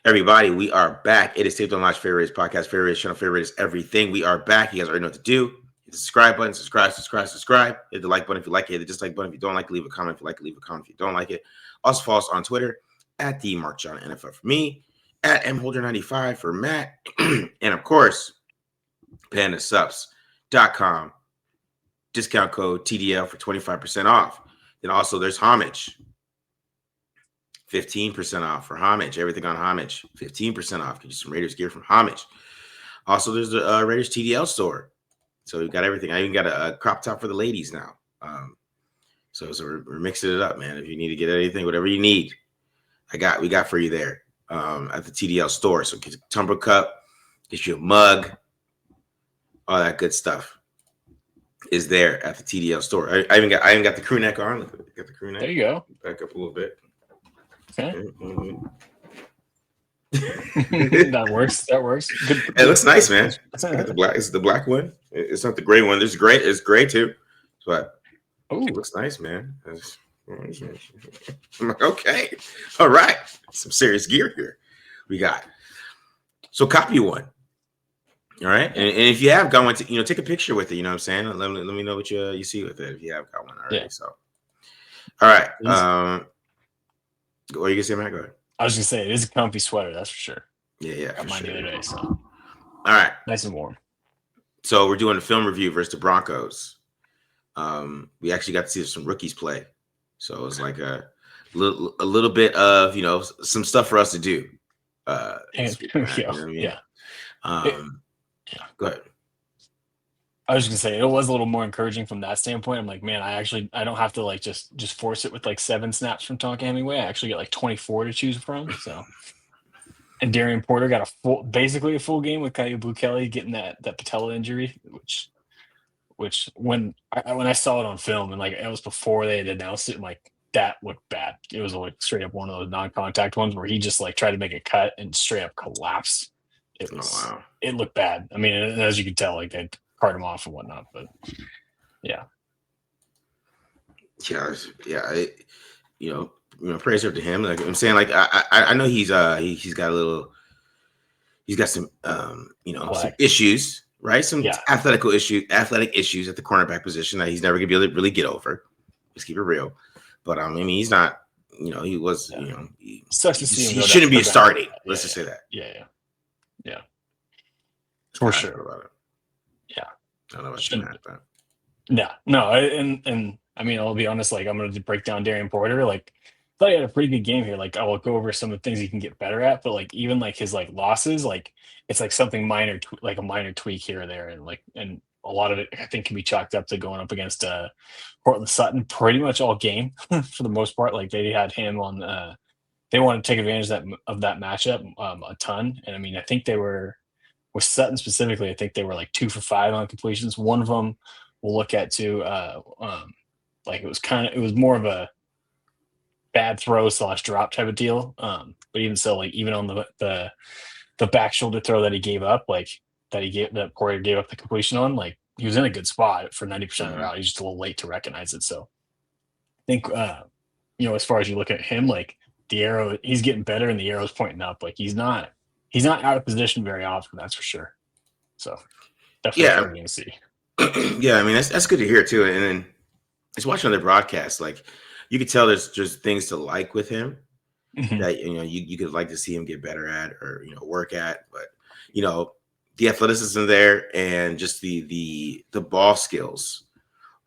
Everybody, we are back. It is Tapedontlie.store favorite podcast, favorite channel, favorite is everything. We are back. You guys already know what to do. Hit the subscribe button, subscribe. Hit the like button if you like it. Hit the dislike button if you don't like it. Leave a comment if you like it. Leave a comment if you don't like it. Also follow us on Twitter at the Mark John NFL for me, at mholder95 for Matt, and of course, Panda Supplements.com. Discount code TDL for 25% off. Then also there's Homage. 15% off for Homage. Everything on Homage. 15% off. Get you some Raiders gear from Homage. Also, there's the Raiders TDL store. So we've got everything. I even got a crop top for the ladies now. So we're mixing it up, man. If you need to get anything, whatever you need, we got for you there at the TDL store. So get a tumbler cup, get you a mug, all that good stuff is there at the TDL store. I even got the crew neck on. Look, got the crew neck. There you go. Back up a little bit. Okay. That works. Good. It looks nice, man. I got the black. It's the black one. It's not the gray one. There's gray. It's gray too. But it looks nice, man. I'm like, okay, all right. Some serious gear here we got. So copy one. All right, and if you have got one, take a picture with it. You know what I'm saying? Let me know what you see with it if you have got one already. Yeah. So, all right. What are you gonna say, Matt? Go ahead. I was gonna say it is a comfy sweater, that's for sure. Yeah. Got mine the other day. So, all right, nice and warm. So we're doing a film review versus the Broncos. We actually got to see some rookies play, so it was like a little bit of some stuff for us to do. Yeah. Go ahead. I was just gonna say it was a little more encouraging from that standpoint. I'm like, man, I don't have to like just force it with like 7 snaps from Tonka Hemingway. I actually get like 24 to choose from. So, and Darien Porter got basically a full game with Kyu Blu Kelly getting that patella injury, which when I saw it on film and like it was before they had announced it, like that looked bad. It was like straight up one of those non-contact ones where he just like tried to make a cut and straight up collapsed. It looked bad. I mean, as you can tell, like they cart him off and whatnot, but praise up to him. Like I'm saying, like I know he's got some some issues, right? Some athletic issues at the cornerback position that he's never gonna be able to really get over. Let's keep it real. But I mean, he's not. He was. He shouldn't be starting. Let's just say that. Yeah. For sure about it. Yeah. I don't know about you, but no, and I mean, I'll be honest. Like, I'm going to break down Darien Porter. Like, I thought he had a pretty good game here. Like, I will go over some of the things he can get better at. But like, even like his like losses, like it's like something minor, like a minor tweak here or there, and a lot of it I think can be chalked up to going up against Cortland Sutton pretty much all game for the most part. Like they had him on. They wanted to take advantage of that matchup a ton, and I mean, I think they were. With Sutton specifically, I think they were like 2 for 5 on completions. One of them we'll look at too. Like it was more of a bad throw / drop type of deal. But even so, like even on the back shoulder throw that he gave up, like that Poirier gave up the completion on, like he was in a good spot for 90% of the route. He's just a little late to recognize it. So I think as far as you look at him, like the arrow, he's getting better and the arrow's pointing up. Like he's not out of position very often, that's for sure. So definitely going to see. Yeah, I mean that's good to hear too. And then just watching the broadcast, like you could tell there's just things to like with him that you could like to see him get better at or work at. But the athleticism there and just the ball skills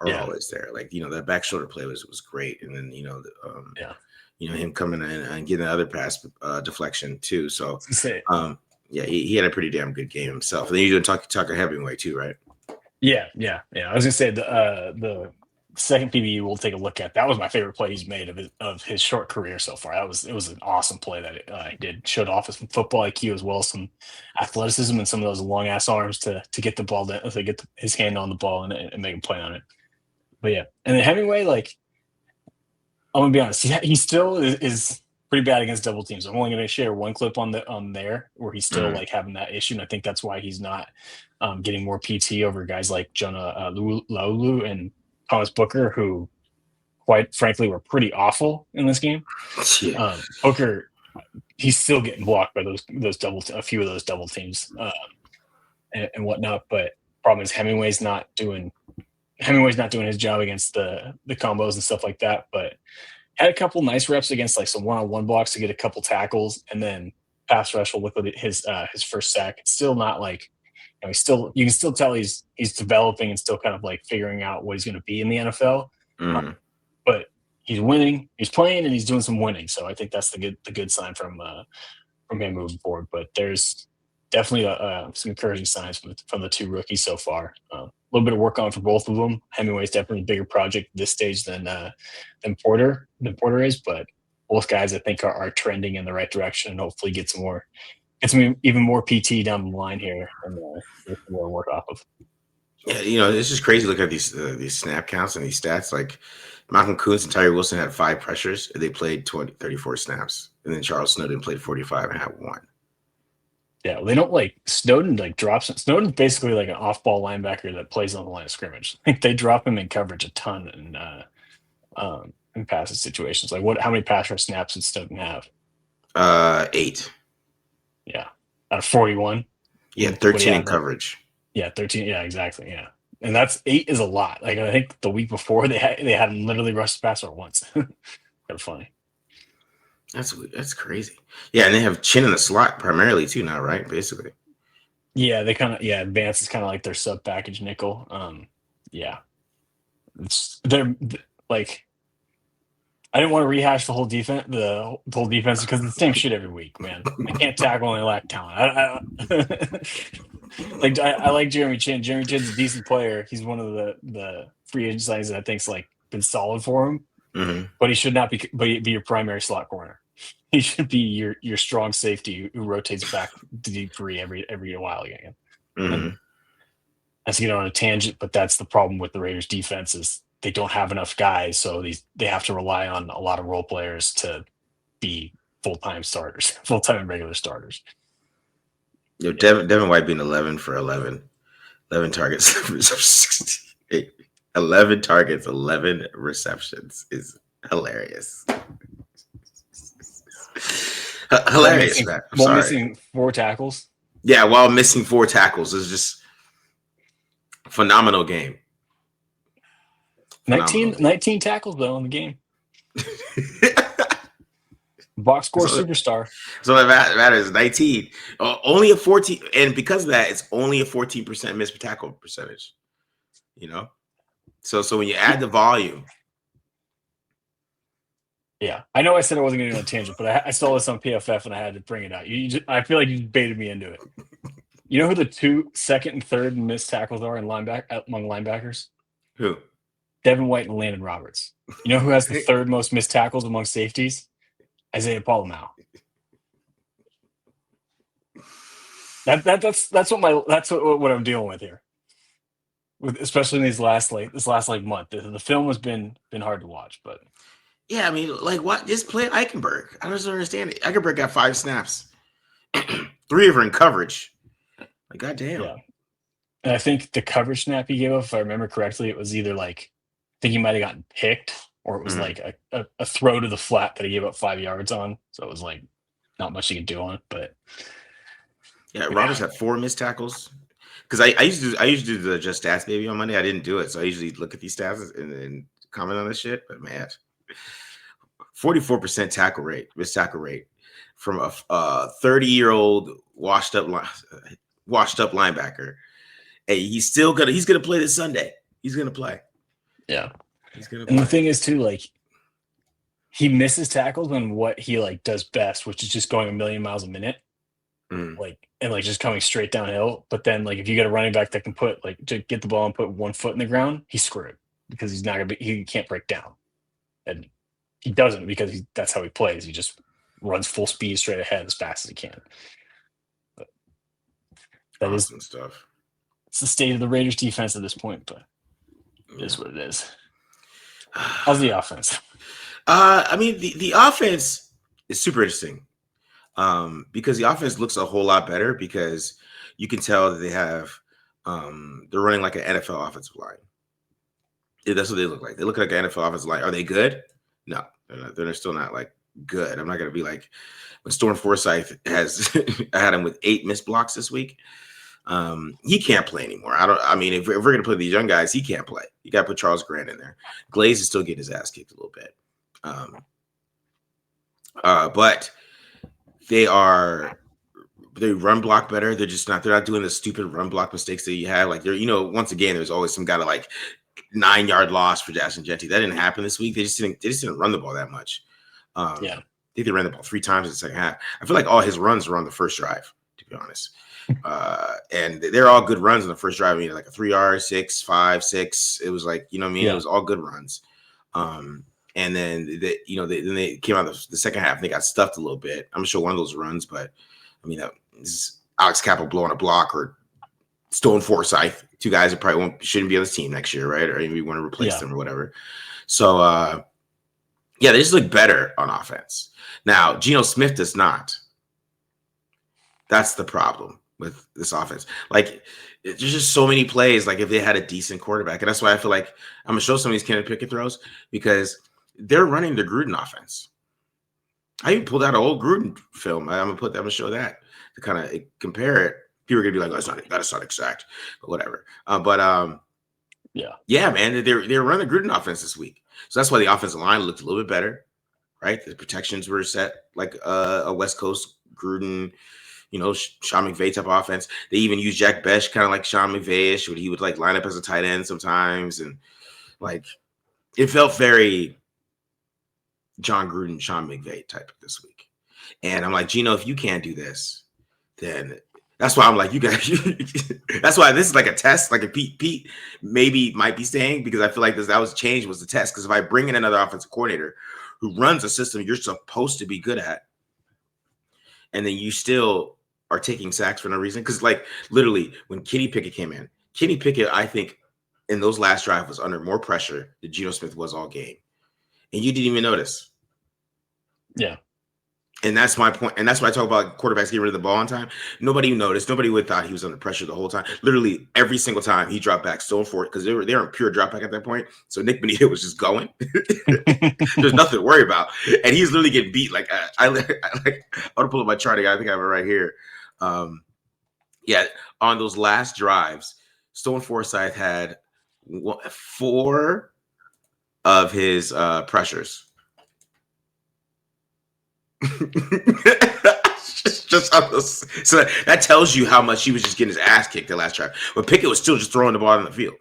are always there. Like that back shoulder play was great, and then him coming in and getting the other pass deflection too. So he had a pretty damn good game himself. And then you're doing Tucker Hemingway too, right? Yeah. I was gonna say the second PBU we'll take a look at. That was my favorite play he's made of his short career so far. It was an awesome play that he did. Showed off his football IQ as well as some athleticism and some of those long ass arms to get the ball down, to get his hand on the ball and make him play on it. But yeah, and then Hemingway, like I'm gonna be honest, he still is pretty bad against double teams. I'm only gonna share one clip on there where he's still like having that issue, and I think that's why he's not getting more PT over guys like Jonah Laulu and Thomas Booker, who quite frankly were pretty awful in this game. Booker he's still getting blocked by a few of those double teams and whatnot. But problem is Hemingway's not doing his job against the combos and stuff like that. But had a couple nice reps against like some one-on-one blocks to get a couple tackles, and then pass rush will look at his first sack. It's still not like, you can still tell he's developing and still kind of like figuring out what he's going to be in the NFL. But he's winning, he's playing, and he's doing some winning. So I think that's the good sign from him moving forward. But there's definitely some encouraging signs from the two rookies so far. A little bit of work on for both of them. Hemingway's definitely a bigger project at this stage than Porter is, but both guys I think are trending in the right direction, and hopefully get some even more PT down the line here and get some more work off of. Yeah, it's just crazy. Look at these snap counts and these stats. Like Malcolm Kuntz and Tyree Wilson had 5 pressures, and they played 34 snaps, and then Charles Snowden played 45 and had 1. Yeah, they don't Snowden drops. Snowden's basically like an off-ball linebacker that plays on the line of scrimmage. Like they drop him in coverage a ton in passing situations. Like how many pass rush snaps did Snowden have? 8. Yeah, out of 41. Yeah, 13 in coverage. Yeah, 13. Yeah, exactly. Yeah, and that's 8 is a lot. Like I think the week before they had him literally rush the passer once. Kind of funny. That's crazy. Yeah, and they have Chin in the slot primarily too now, right? Basically. Yeah, they Advance is kind of like their sub package nickel. Yeah, they're like, I didn't want to rehash the whole defense, because it's the same shit every week, man. I can't tackle and I lack talent. I like Jeremy Chin. Jeremy Chin's a decent player. He's one of the free agent signings that I think's like been solid for him. Mm-hmm. But he should not be your primary slot corner. He should be your strong safety who rotates back to deep free every while again. Mm-hmm. That's to get on a tangent, but that's the problem with the Raiders' defense is they don't have enough guys, so they have to rely on a lot of role players to be full-time starters, full-time and regular starters. Devin White being 11 for 11 targets, 11 targets, 11 receptions is hilarious. Hilarious, man. While missing 4 tackles. Yeah, while missing 4 tackles is just a phenomenal game. 19 tackles though in the game. Box score superstar. So that matters. 19. Only a 14, and because of that, it's only a 14% missed tackle percentage. So when you add the volume. Yeah, I know I said I wasn't going to go on a tangent, but I saw this on PFF and I had to bring it out. I feel like you baited me into it. You know who the 2 second and third missed tackles are among linebackers? Who? Devin White and Landon Roberts. You know who has the 3rd most missed tackles among safeties? Isaiah Palomau. That's what I'm dealing with here. Especially in this last month. The film has been hard to watch, but yeah, I mean, like what? Just play Eichenberg. I don't understand it. Eichenberg got 5 snaps, 3 of her in coverage. Like, goddamn. Yeah. And I think the coverage snap he gave up, if I remember correctly, it was either like, I think he might have gotten picked, or it was like a throw to the flat that he gave up 5 yards on. So it was like not much he could do on it. But yeah, Roberts had 4 missed tackles. Because I used to do the Just Stats Baby on Monday. I didn't do it, so I usually look at these stats and comment on this shit. But man, 44% missed tackle rate from a 30-year-old washed up linebacker. Hey, he's gonna play this Sunday. He's gonna play. Yeah, he's gonna play. And the thing is too, like, he misses tackles on what he does best, which is just going a million miles a minute. Just coming straight downhill. But then if you get a running back that can to get the ball and put 1 foot in the ground, he's screwed because he can't break down. And he doesn't because that's how he plays. He just runs full speed straight ahead as fast as he can. But that awesome is stuff. It's the state of the Raiders defense at this point, but it is what it is. How's the offense? I mean, the offense is super interesting. Because the offense looks a whole lot better because you can tell that they have they're running like an NFL offensive line. Yeah, that's what they look like. They look like an NFL offensive line. Are they good? No, they're still not good. I'm not gonna be like when Storm Forsythe has I had him with 8 missed blocks this week. He can't play anymore. I mean, if we're gonna play these young guys, he can't play. You gotta put Charles Grant in there. Glaze is still getting his ass kicked a little bit. But they run block better. They're not doing the stupid run block mistakes that you have. Like once again, there's always some guy to like 9-yard loss for Jackson Genty. That didn't happen this week. They just didn't run the ball that much. I think they ran the ball 3 times in the second half. I feel like all his runs were on the first drive, to be honest. And they're all good runs on the first drive. I mean, like a 3-yard, 6, 5, 6. It was like, you know what I mean? Yeah. It was all good runs. And then they came out the second half and they got stuffed a little bit. I'm sure one of those runs, but I mean, this is Alex Capel blowing a block or Stone Forsythe, 2 guys that probably shouldn't be on this team next year, right? Or maybe want to replace them or whatever. So, they just look better on offense. Now, Geno Smith does not. That's the problem with this offense. Like, there's just so many plays. Like, if they had a decent quarterback, and that's why I feel like I'm gonna show some of these Kenny Pickett throws because they're running the Gruden offense. I even pulled out an old Gruden film. I'm gonna show that to kind of compare it. People are gonna be like, "Oh, that's not exact," but whatever. Yeah, man, they're running the Gruden offense this week, so that's why the offensive line looked a little bit better, right? The protections were set like a West Coast Gruden, Sean McVay type of offense. They even used Jack Besh kind of like Sean McVay-ish, where he would like line up as a tight end sometimes, and like it felt very John Gruden, Sean McVay type this week. And I'm like, Geno, if you can't do this, then that's why I'm like, you guys. That's why this is like a test. Like a Pete maybe might be staying because I feel like that was change was the test. Because if I bring in another offensive coordinator who runs a system you're supposed to be good at, and then you still are taking sacks for no reason, because like literally when Kenny Pickett came in, Kenny Pickett, I think in those last drive was under more pressure than Geno Smith was all game, and you didn't even notice. Yeah. And that's my point. And that's why I talk about quarterbacks getting rid of the ball on time. Nobody noticed. Nobody would thought he was under pressure the whole time. Literally every single time he dropped back, Stone for it, because they were in pure drop back at that point. So Nick Benito was just going. There's nothing to worry about. And he's literally getting beat. Like I want to pull up my chart again. I think I have it right here. On those last drives, Stone Forsythe had 4 of his pressures. So that tells you how much he was just getting his ass kicked the last drive. But Pickett was still just throwing the ball in the field.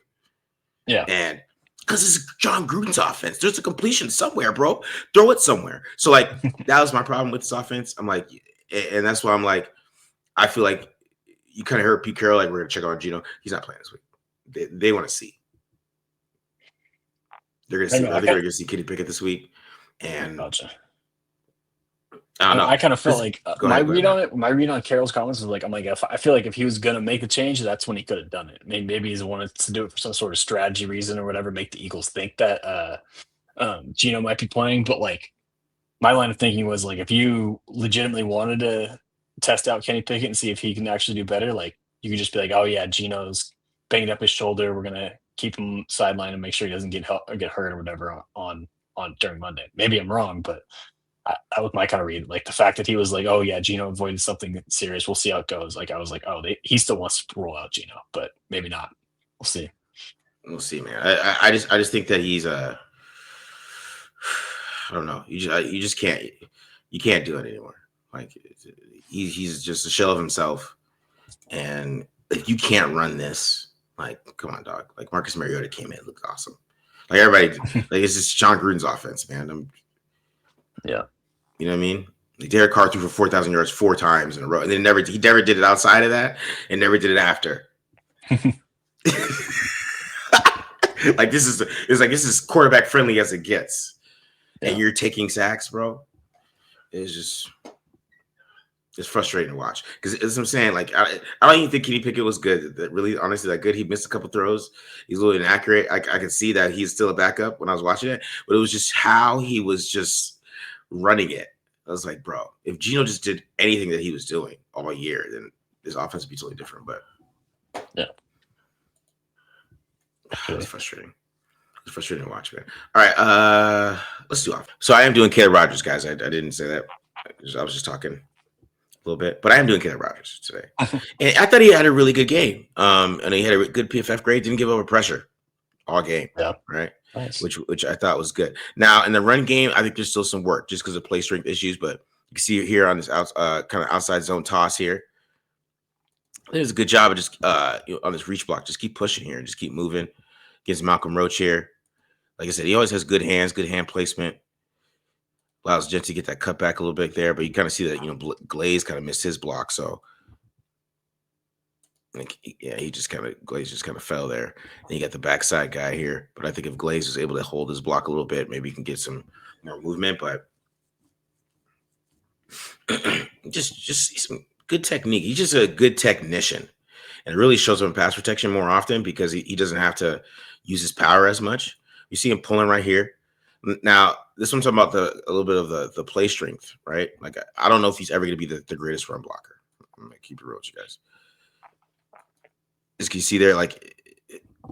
Yeah. And because this is John Gruden's offense, there's a completion somewhere, bro. Throw it somewhere. So like that was my problem with this offense. I'm like, and that's why I'm like, I feel like you kind of heard Pete Carroll, like we're gonna check on Geno. He's not playing this week. They want to see. They're gonna see. I think they're gonna see Kenny Pickett this week. And gotcha. I don't know. I kind of felt like my read on Carroll's comments was like, I'm like, I feel like if he was going to make a change, that's when he could have done it. Maybe he's wanted to do it for some sort of strategy reason or whatever, make the Eagles think that Geno might be playing. But like my line of thinking was like, if you legitimately wanted to test out Kenny Pickett and see if he can actually do better, like you could just be like, oh yeah, Geno's banged up his shoulder. We're going to keep him sidelined and make sure he doesn't get hurt or whatever on during Monday. Maybe I'm wrong, but that was my kind of read. Like the fact that he was like, oh yeah, Geno avoided something serious. We'll see how it goes. Like I was like, oh, he still wants to roll out Geno, but maybe not. We'll see. We'll see, man. I just think that he's I don't know. You just can't do it anymore. Like he's just a shell of himself, and if you can't run this, like come on, dog. Like Marcus Mariota came in, looked awesome. Like everybody, like it's just John Gruden's offense, man. Yeah. You know what I mean? Like Derek Carr threw for 4,000 yards 4 times in a row, and then he never did it outside of that, and never did it after. Like this is quarterback friendly as it gets, and you're taking sacks, bro. It's frustrating to watch because as I'm saying, like I don't even think Kenny Pickett was good. That really, honestly, that good. He missed a couple throws. He's a little inaccurate. I could see that he's still a backup when I was watching it, but it was just how he was just running it. I was like, bro, if Geno just did anything that he was doing all year, then this offense would be totally different. But yeah, it's frustrating. It's frustrating to watch, man. All right, let's do off. So I am doing Caleb Rogers, guys. I didn't say that. I was just talking a little bit, but I am doing Caleb Rogers today. And I thought he had a really good game. And he had a good PFF grade. Didn't give over pressure all game. Yeah. Right. Nice. Which I thought was good. Now in the run game, I think there's still some work just because of play strength issues. But you can see here on this kind of outside zone toss here. There's a good job of just on this reach block. Just keep pushing here and just keep moving. Against Malcolm Roach here. Like I said, he always has good hands, good hand placement. Allows Jen to get that cut back a little bit there, but you kind of see that Glaze kind of missed his block, so he just kind of Glaze just kind of fell there. And you got the backside guy here, but I think if Glaze is able to hold his block a little bit, maybe he can get some more movement. But just some good technique. He's just a good technician, and it really shows up in pass protection more often because he doesn't have to use his power as much. You see him pulling right here. Now, this one's talking about a little bit of the play strength, right? Like I don't know if he's ever going to be the greatest run blocker. I'm gonna keep it real with you guys. As you see there, like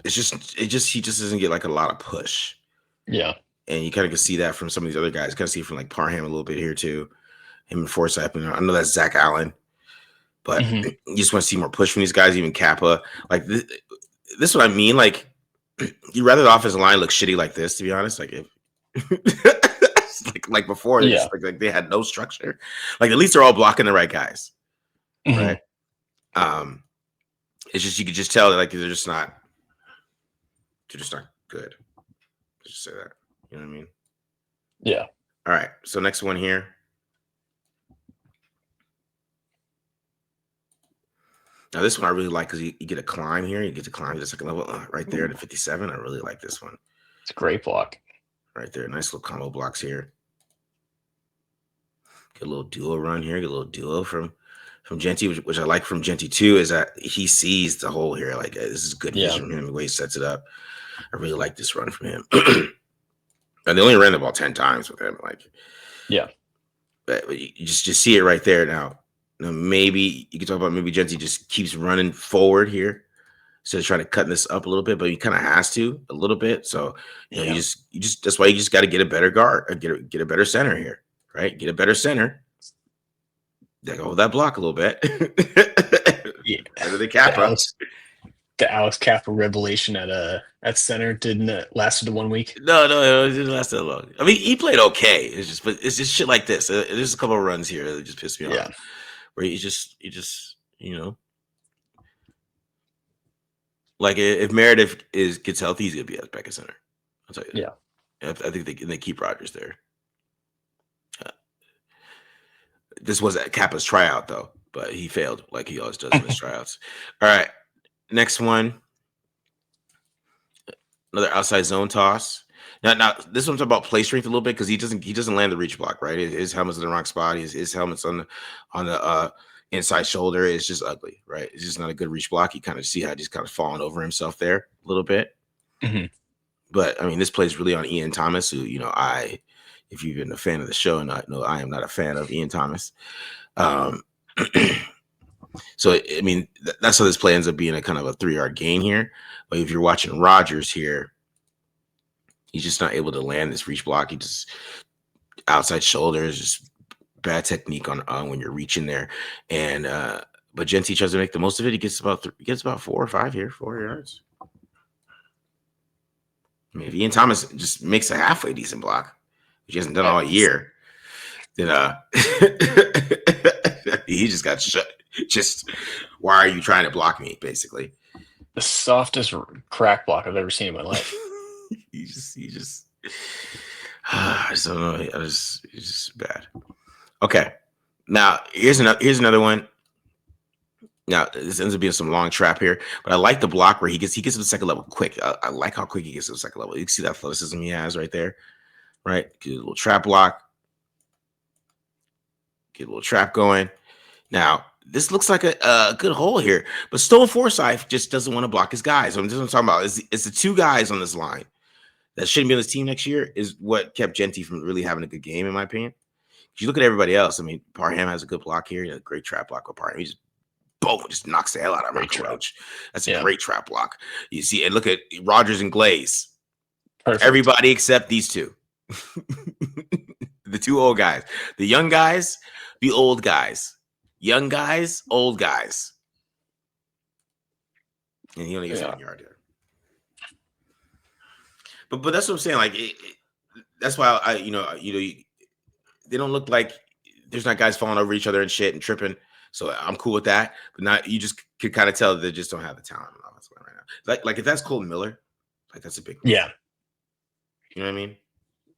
he just doesn't get like a lot of push. Yeah. And you kind of can see that from some of these other guys. Kind of see it from like Parham a little bit here too. Him and Forsyth. I know that's Zach Allen, but you just want to see more push from these guys. Even Kappa, like this is what I mean. Like you'd rather the offensive line look shitty like this, to be honest. Like if like before, they just, like they had no structure. Like at least they're all blocking the right guys, right? It's just you could just tell that like they're just not good. Let's just say that. You know what I mean? Yeah. All right. So next one here. Now this one I really like because you get a climb here. You get to climb to the second level right there at 57. I really like this one. It's a great block. Right there. Nice little combo blocks here. Get a little duo run here. Get a little duo from Genty, which I like from Genty too, is that he sees the hole here. Like this is good vision from him, the way he sets it up. I really like this run from him. And they only ran the ball 10 times with him. Like, but you just see it right there now. Maybe you can talk about maybe Genty just keeps running forward here instead of trying to cut this up a little bit, but he kind of has to a little bit. So you just that's why you just got to get a better guard, or get a better center here, right? Get a better center. They hold that block a little bit. The Kappa. The Alex Kappa revelation at center didn't lasted 1 week. No, it didn't last that long. I mean, he played okay. It's just shit like this. There's a couple of runs here that just pissed me off. Where you just like if Meredith gets healthy, he's gonna be back at center. I'll tell you that. I think they keep Rogers there. This was at Kappa's tryout though, but he failed like he always does in his tryouts. All right, next one. Another outside zone toss. Now this one's about play strength a little bit because he doesn't land the reach block, right? His helmet's in the wrong spot. His helmet's on the inside shoulder. It's just ugly, right? It's just not a good reach block. You kind of see how he's kind of falling over himself there a little bit. But I mean, this plays really on Ian Thomas, who if you've been a fan of the show, and I know I am not a fan of Ian Thomas. So I mean, that's how this play ends up being a kind of a 3-yard gain here. But if you're watching Rogers here, he's just not able to land this reach block. He just outside shoulders, just bad technique on when you're reaching there. And but Genty tries to make the most of it. He gets about 4 or 5 here, 4 yards. I mean, if Ian Thomas just makes a halfway decent block, which he hasn't done all year, then he just got shut. Just why are you trying to block me? Basically, the softest crack block I've ever seen in my life. he just I just don't know. He's just bad. Okay, now here's another one. Now this ends up being some long trap here, but I like the block where he gets to the second level quick. I like how quick he gets to the second level. You can see that athleticism he has right there, right? Get a little trap block, get a little trap going. Now this looks like a good hole here, but Stone Forsyth just doesn't want to block his guys. So I'm just talking about it's the 2 guys on this line that shouldn't be on this team next year is what kept Genty from really having a good game, in my opinion. If you look at everybody else, I mean, Parham has a good block here. He has a great trap block with Parham. He just knocks the hell out of Michael Roach. That's a great trap block. You see, and look at Rogers and Glaze. Perfect. Everybody except these two. The two old guys. The young guys, the old guys. Young guys, old guys. And he only gets Yeah. 1 yard there. But that's what I'm saying. Like that's why they don't look like there's not guys falling over each other and shit and tripping. So I'm cool with that. But not you just could kind of tell they just don't have the talent right now. Like if that's Colton Miller, like that's a big run. Yeah. You know what I mean?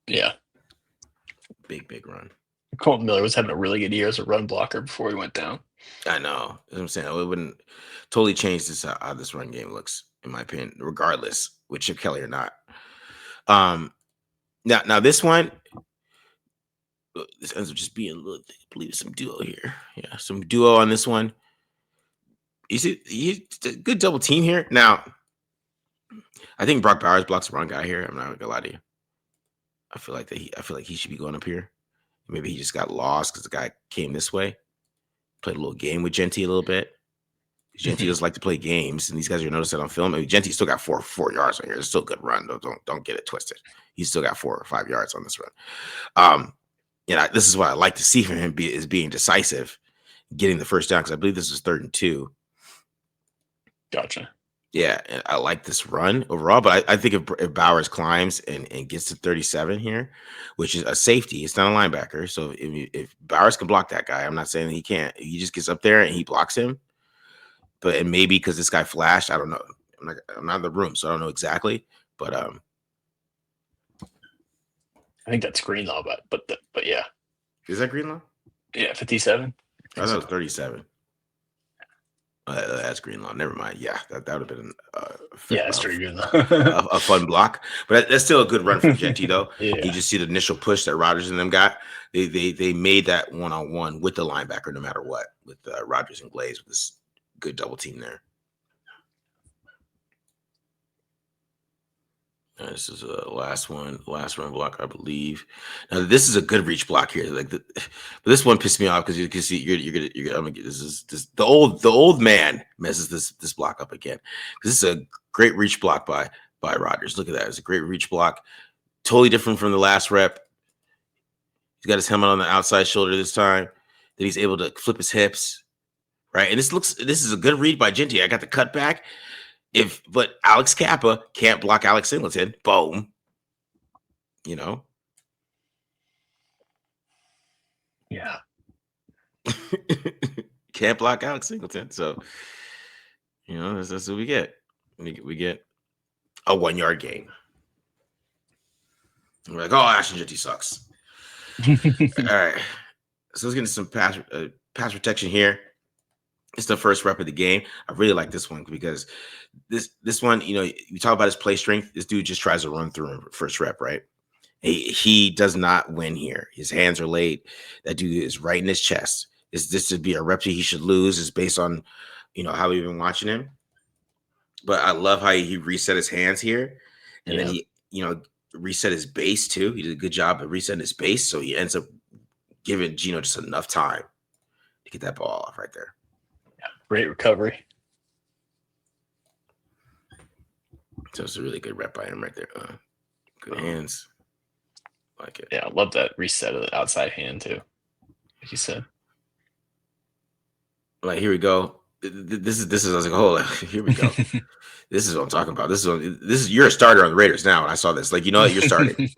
Yeah. Big run. Colton Miller was having a really good year as a run blocker before he went down. I know. That's what I'm saying. It wouldn't totally change this how this run game looks, in my opinion, regardless with Chip Kelly or not. Now this one, this ends up just being I believe some duo here. Yeah, some duo on this one. He's a good double team here. Now, I think Brock Bowers blocks the wrong guy here. I'm not gonna lie to you. I feel like he should be going up here. Maybe he just got lost because the guy came this way. Played a little game with Genty a little bit. Genty does like to play games, and these guys are notice that on film. I mean, Genty still got 4 yards on here. It's still a good run. Don't get it twisted. He's still got 4 or 5 yards on this run. This is what I like to see from him being decisive, getting the first down because I believe this is 3rd and 2. Gotcha. Yeah, and I like this run overall, but I think if Bowers climbs and gets to 37 here, which is a safety, it's not a linebacker. So if Bowers can block that guy, I'm not saying that he can't. He just gets up there and he blocks him. And maybe because this guy flashed, I don't know. I'm not in the room, so I don't know exactly. But I think that's Greenlaw, but yeah. Is that Greenlaw? Yeah, 57. I thought it was 37. That's Greenlaw. Never mind. Yeah, that would have been that's true. a fun block. But that's still a good run from Genty, though. Yeah. You just see the initial push that Rodgers and them got. They made that one-on-one with the linebacker no matter what, with Rodgers and Glaze with this good double team there. This is a last run block, I believe. Now this is a good reach block here. But this one pissed me off because you can see you're gonna. I'm gonna get this the old man messes this block up again. This is a great reach block by Rodgers. Look at that. It's a great reach block. Totally different from the last rep. He's got his helmet on the outside shoulder this time. Then he's able to flip his hips. Right. And this is a good read by Genty. I got the cut back. But Alex Kappa can't block Alex Singleton. Boom. Yeah. Can't block Alex Singleton. So, that's what we get. We get a 1 yard gain. We're like, oh, Ashton Genty sucks. All right. So let's get into some pass protection here. It's the first rep of the game. I really like this one because this one, you talk about his play strength. This dude just tries to run through him first rep, right? He does not win here. His hands are late. That dude is right in his chest. This would be a rep he should lose is based on, how we've been watching him. But I love how he reset his hands here. And then he, reset his base too. He did a good job of resetting his base. So he ends up giving Gino just enough time to get that ball off right there. Great recovery. So it's a really good rep by him right there. Good hands. Like it. Yeah, I love that reset of the outside hand too. Like you said. Like, here we go. This is I was like, oh, here we go. This is what I'm talking about. This is you're a starter on the Raiders now. When I saw this, like, you know what, you're starting.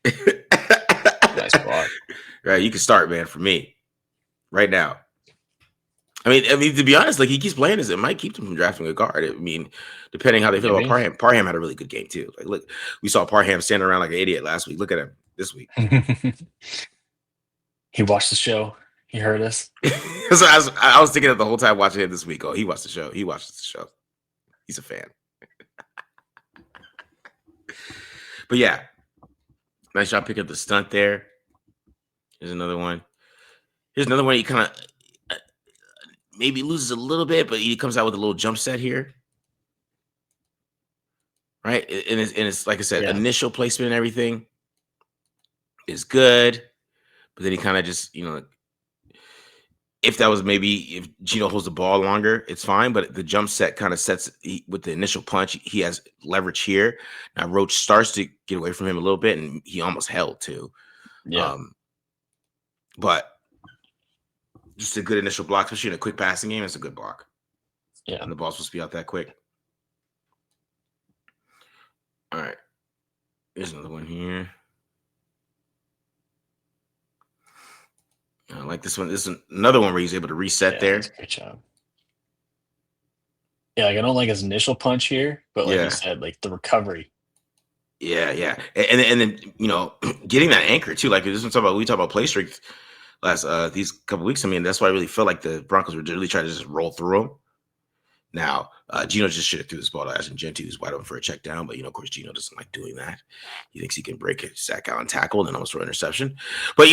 Nice block. Right, you can start, man, for me right now. I mean, to be honest, like, he keeps playing this, it might keep him from drafting a guard. I mean, depending how they feel about Parham. Parham had a really good game too. Like, look, we saw Parham standing around like an idiot last week. Look at him this week. He watched the show. He heard us. So I was thinking of the whole time watching him this week. Oh, he watched the show. He watches the show. He's a fan. But yeah, nice job picking up the stunt there. Here's another one. Here's another one. He kind of maybe loses a little bit, but he comes out with a little jump set here. Right? And it's like I said, initial placement and everything is good. But then he kind of just, if that was maybe if Gino holds the ball longer, it's fine. But the jump set kind of sets with the initial punch. He has leverage here. Now Roach starts to get away from him a little bit, and he almost held too. Yeah. But just a good initial block, especially in a quick passing game. It's a good block. Yeah. And the ball's supposed to be out that quick. All right. Here's another one here. I like this one. This is another one where he's able to reset there. That's a great job. Yeah, like I don't like his initial punch here, but like you said, like the recovery. Yeah, yeah. And then, getting that anchor too. Like this one we talk about play strength last these couple weeks. I mean, that's why I really felt like the Broncos were really trying to just roll through them. Now, Gino just should have threw this ball to Ashton Genty, who's wide open for a check down. But, of course, Gino doesn't like doing that. He thinks he can break it, sack out and tackle, and then almost throw an interception. But,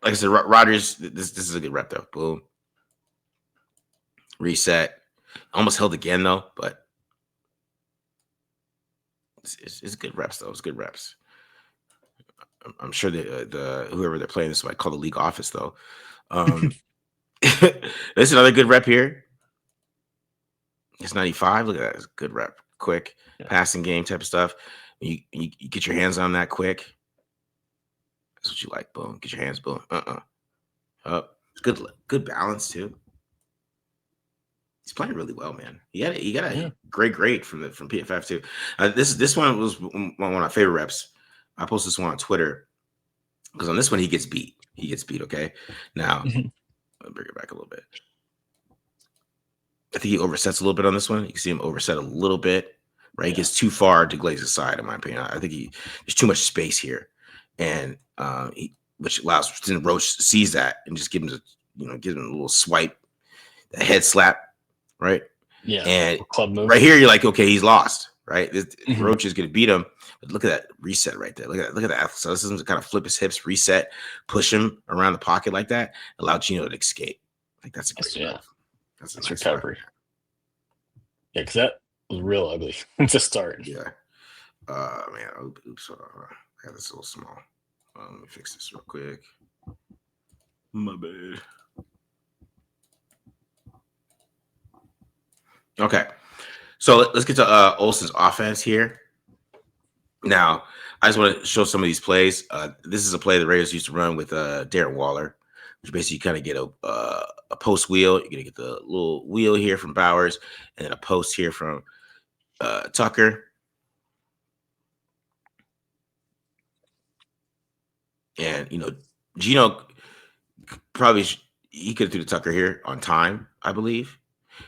like I said, Rodgers, this is a good rep, though. Boom. Reset. Almost held again, though. But it's good reps, though. It's good reps. I'm sure the whoever they're playing this might call the league office, though. There's another good rep here. It's 95. Look at that. It's a good rep. Quick passing game type of stuff. You get your hands on that quick. That's what you like. Boom. Get your hands. Boom. Up. It's good balance too. He's playing really well, man. He got a great grade from PFF too. This one was one of my favorite reps. I posted this one on Twitter because on this one he gets beat. Okay. Now I'll bring it back a little bit. I think he oversets a little bit on this one. You can see him overset a little bit, right? He gets too far to Glaze's side, in my opinion. I think there's too much space here, and which allows then Roach sees that and just gives him a little swipe, a head slap, right? Yeah. And club move. Right here, you're like, okay, he's lost, right? Roach is going to beat him, but look at that reset right there. Look at that athleticism to kind of flip his hips, reset, push him around the pocket like that, allow Gino to escape. Like that's a great move. That's nice recovery. Yeah, because that was real ugly to start. Yeah. Man. Oops. I got this a little small. Let me fix this real quick. My bad. Okay. So let's get to Olsen's offense here. Now, I just want to show some of these plays. This is a play the Raiders used to run with Darren Waller, which basically you kind of get a post wheel. You're going to get the little wheel here from Bowers and then a post here from Tucker. And, Gino probably he could have threw to Tucker here on time, I believe.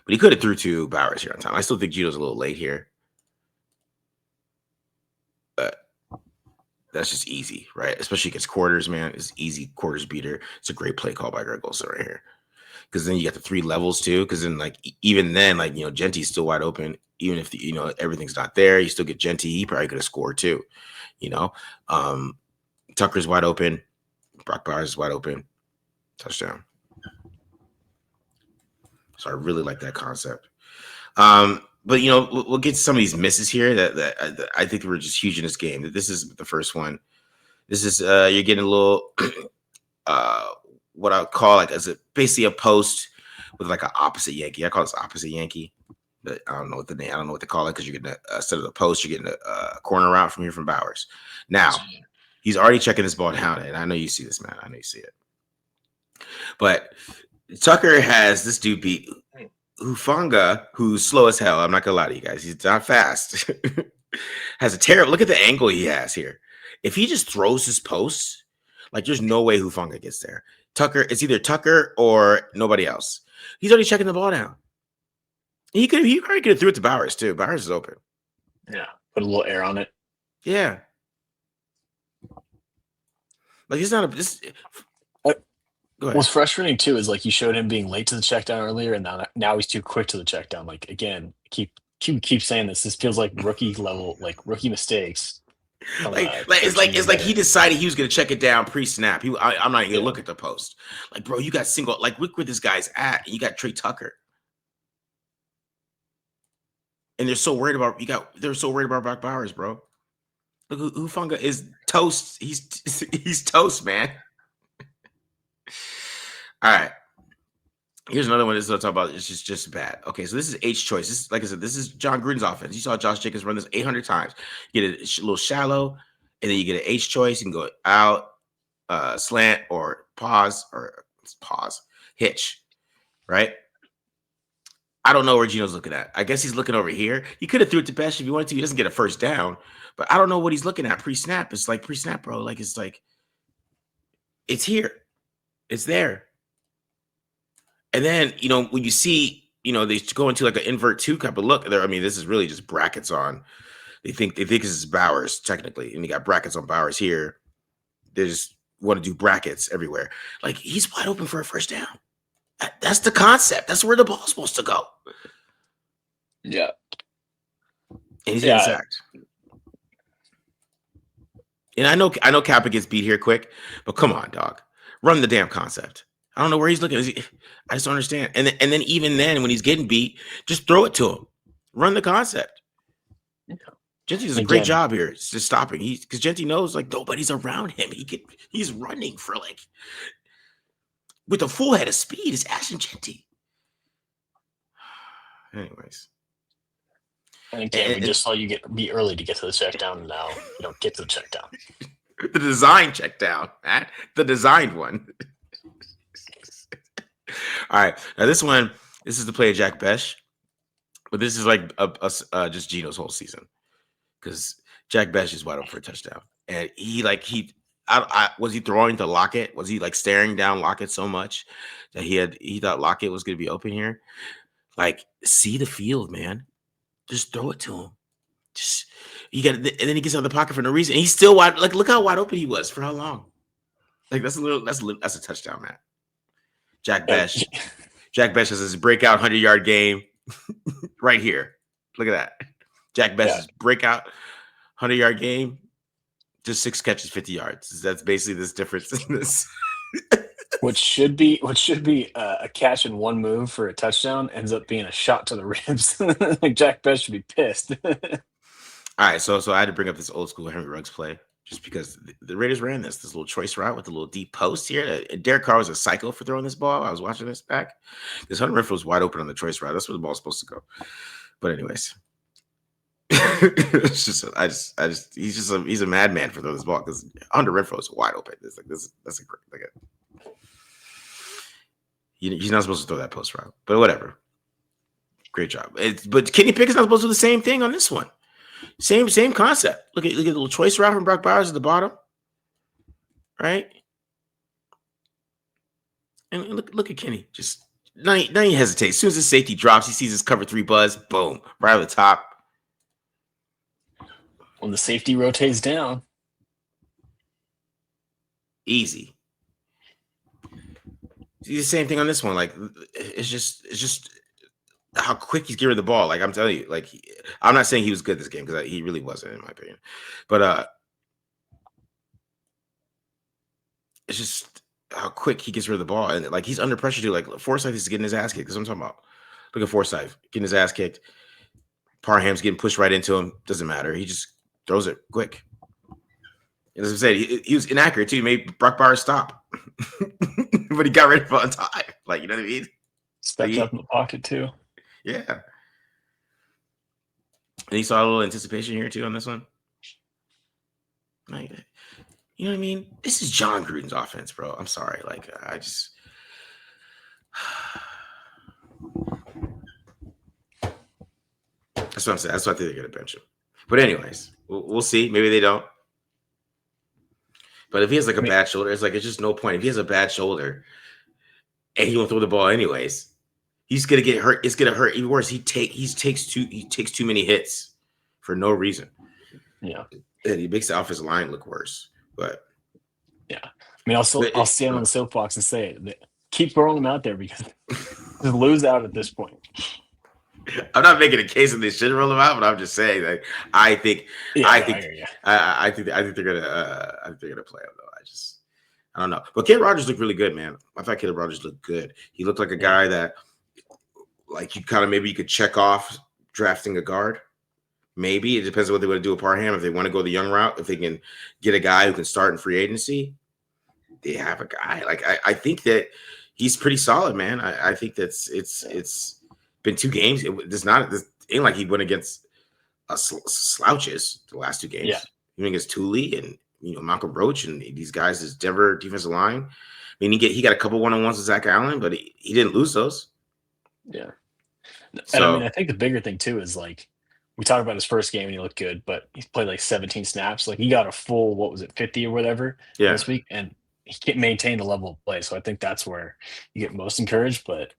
But he could have threw to Bowers here on time. I still think Gino's a little late here. But that's just easy, right? Especially against quarters, man. It's easy quarters beater. It's a great play call by Greg Olsen right here. Because then you got the 3 levels too. Because then, even then, Genty's still wide open. Even if everything's not there, you still get Genty. He probably could have scored too. Tucker's wide open. Brock Bowers is wide open. Touchdown. So I really like that concept. But we'll get to some of these misses here that I think were just huge in this game. This is the first one. This is you're getting a little what I would call basically a post with like an opposite Yankee. I call this opposite Yankee. But I don't know what I don't know what to call it because you're getting instead of the post, you're getting a corner route from Bowers. Now he's already checking this ball down, and I know you see this, man. I know you see it. But Tucker has this dude beat Hufanga, who's slow as hell. I'm not gonna lie to you guys. He's not fast. Has a terrible look at the angle he has here. If he just throws his posts, there's no way Hufanga gets there. It's either Tucker or nobody else. He's already checking the ball down. He probably could have threw it to Bowers too. Bowers is open. Yeah, put a little air on it. Yeah. He's not What's frustrating too is you showed him being late to the check down earlier, and now he's too quick to the check down. Again, keep saying this. This feels like rookie level, rookie mistakes. It's like he decided he was gonna check it down pre-snap. I'm not gonna look at the post. Bro, you got single. Look where this guy's at. And you got Trey Tucker, and they're so worried about Brock Bowers, bro. Look, Hufanga is toast. He's toast, man. All right. Here's another one. This is what I'm talking about. It's just bad. Okay, so this is H choice. This is, like I said, this is John Gruden's offense. You saw Josh Jacobs run this 800 times. You get it a little shallow, and then you get an H choice. You can go out, slant, or pause, hitch, right? I don't know where Gino's looking at. I guess he's looking over here. He could have threw it to Besh if he wanted to. He doesn't get a first down, but I don't know what he's looking at pre-snap. It's like pre-snap, bro. Like it's here. It's there. And then, when you see, they go into like an invert two type of look there. I mean, this is really just brackets on. They think this is Bowers technically, and you got brackets on Bowers here. They just want to do brackets everywhere. Like, he's wide open for a first down. That's the concept. That's where the ball's supposed to go. Yeah. And he's getting sacked. And I know Kappa gets beat here quick, but come on, dog. Run the damn concept. I don't know where he's looking. I just don't understand. And then even then, when he's getting beat, just throw it to him. Run the concept. Yeah. Genty does a great job here. It's just stopping. Because Genty knows like nobody's around him. He's running for like with a full head of speed. It's Ashton Genty. Anyways. And again, we just saw you get beat early to get to the check down. And now you don't get to the check down. The design check down, man. The designed one. All right. Now this is the play of Jack Besh. But this is like just Gino's whole season. Because Jack Besh is wide open for a touchdown. And was he throwing to Lockett? Was he like staring down Lockett so much that he thought Lockett was going to be open here? Like, see the field, man. Just throw it to him. And then he gets out of the pocket for no reason. And he's still wide. Like, look how wide open he was for how long. Like, that's a touchdown, man. Jack Besh. Jack Besh has his breakout 100-yard game right here. Look at that. Jack Besh's breakout 100-yard game, just 6 catches, 50 yards. That's basically this difference in this. What should be a catch in one move for a touchdown ends up being a shot to the ribs. Like Jack Besh should be pissed. All right, so I had to bring up this old school Henry Ruggs play just because the Raiders ran this little choice route with the little deep post here. Derek Carr was a psycho for throwing this ball. I was watching this back. This Hunter Renfrow was wide open on the choice route. That's where the ball's supposed to go. But anyways. It's just he's a madman for throwing this ball because Hunter Renfrow is wide open. It's like that's a great he's not supposed to throw that post route, but whatever. Great job. But Kenny Pickett's not supposed to do the same thing on this one. Same concept. Look at the little choice route from Brock Bowers at the bottom, right? And look at Kenny. Just now he hesitates. As soon as his safety drops, he sees his cover 3 buzz. Boom, right on the top. When the safety rotates down, easy. See the same thing on this one. Like it's just how quick he's getting the ball. Like I'm telling you, like I'm not saying he was good this game because he really wasn't in my opinion, but it's just how quick he gets rid of the ball and like he's under pressure too. Like Forsythe is getting his ass kicked. Because I'm talking about. Look at Forsythe getting his ass kicked. Parham's getting pushed right into him. Doesn't matter. He just throws it quick. And as I said, he was inaccurate too. He made Brock Bowers stop. But he got rid of it on time. Like, you know what I mean? Stepped up in the pocket too. Yeah. And you saw a little anticipation here too on this one. Like, you know what I mean? This is John Gruden's offense, bro. I'm sorry. Like, I just that's what I'm saying. That's why I think they're gonna bench him. But anyways, we'll see. Maybe they don't. But if he has like a bad shoulder, it's just no point. If he has a bad shoulder and he won't throw the ball anyways, he's gonna get hurt. It's gonna hurt even worse. He takes too many hits for no reason. Yeah, and he makes the offensive line look worse. But yeah, I mean, I'll stand on the soapbox and say it. Keep throwing him out there because just lose out at this point. I'm not making a case that they should roll him out, but I'm just saying that I think they're gonna play him though. I don't know. But Caleb Rogers looked really good, man. I thought Caleb Rogers looked good. He looked like a guy that like you could check off drafting a guard. Maybe it depends on what they want to do with Parham. If they want to go the young route, if they can get a guy who can start in free agency, they have a guy. Like I think that he's pretty solid, man. I think that's it's been 2 games. It ain't like he went against slouches the last 2 games. Yeah. He went against Thule and Malcolm Roach and these guys, this Denver defensive line. I mean, he got a couple one-on-ones with Zach Allen, but he didn't lose those. Yeah. And I mean, So I think the bigger thing too is like we talked about his first game and he looked good, but he's played like 17 snaps. Like he got a full, what was it, 50 or whatever yeah, this week, and he can't maintain the level of play. So I think that's where you get most encouraged. But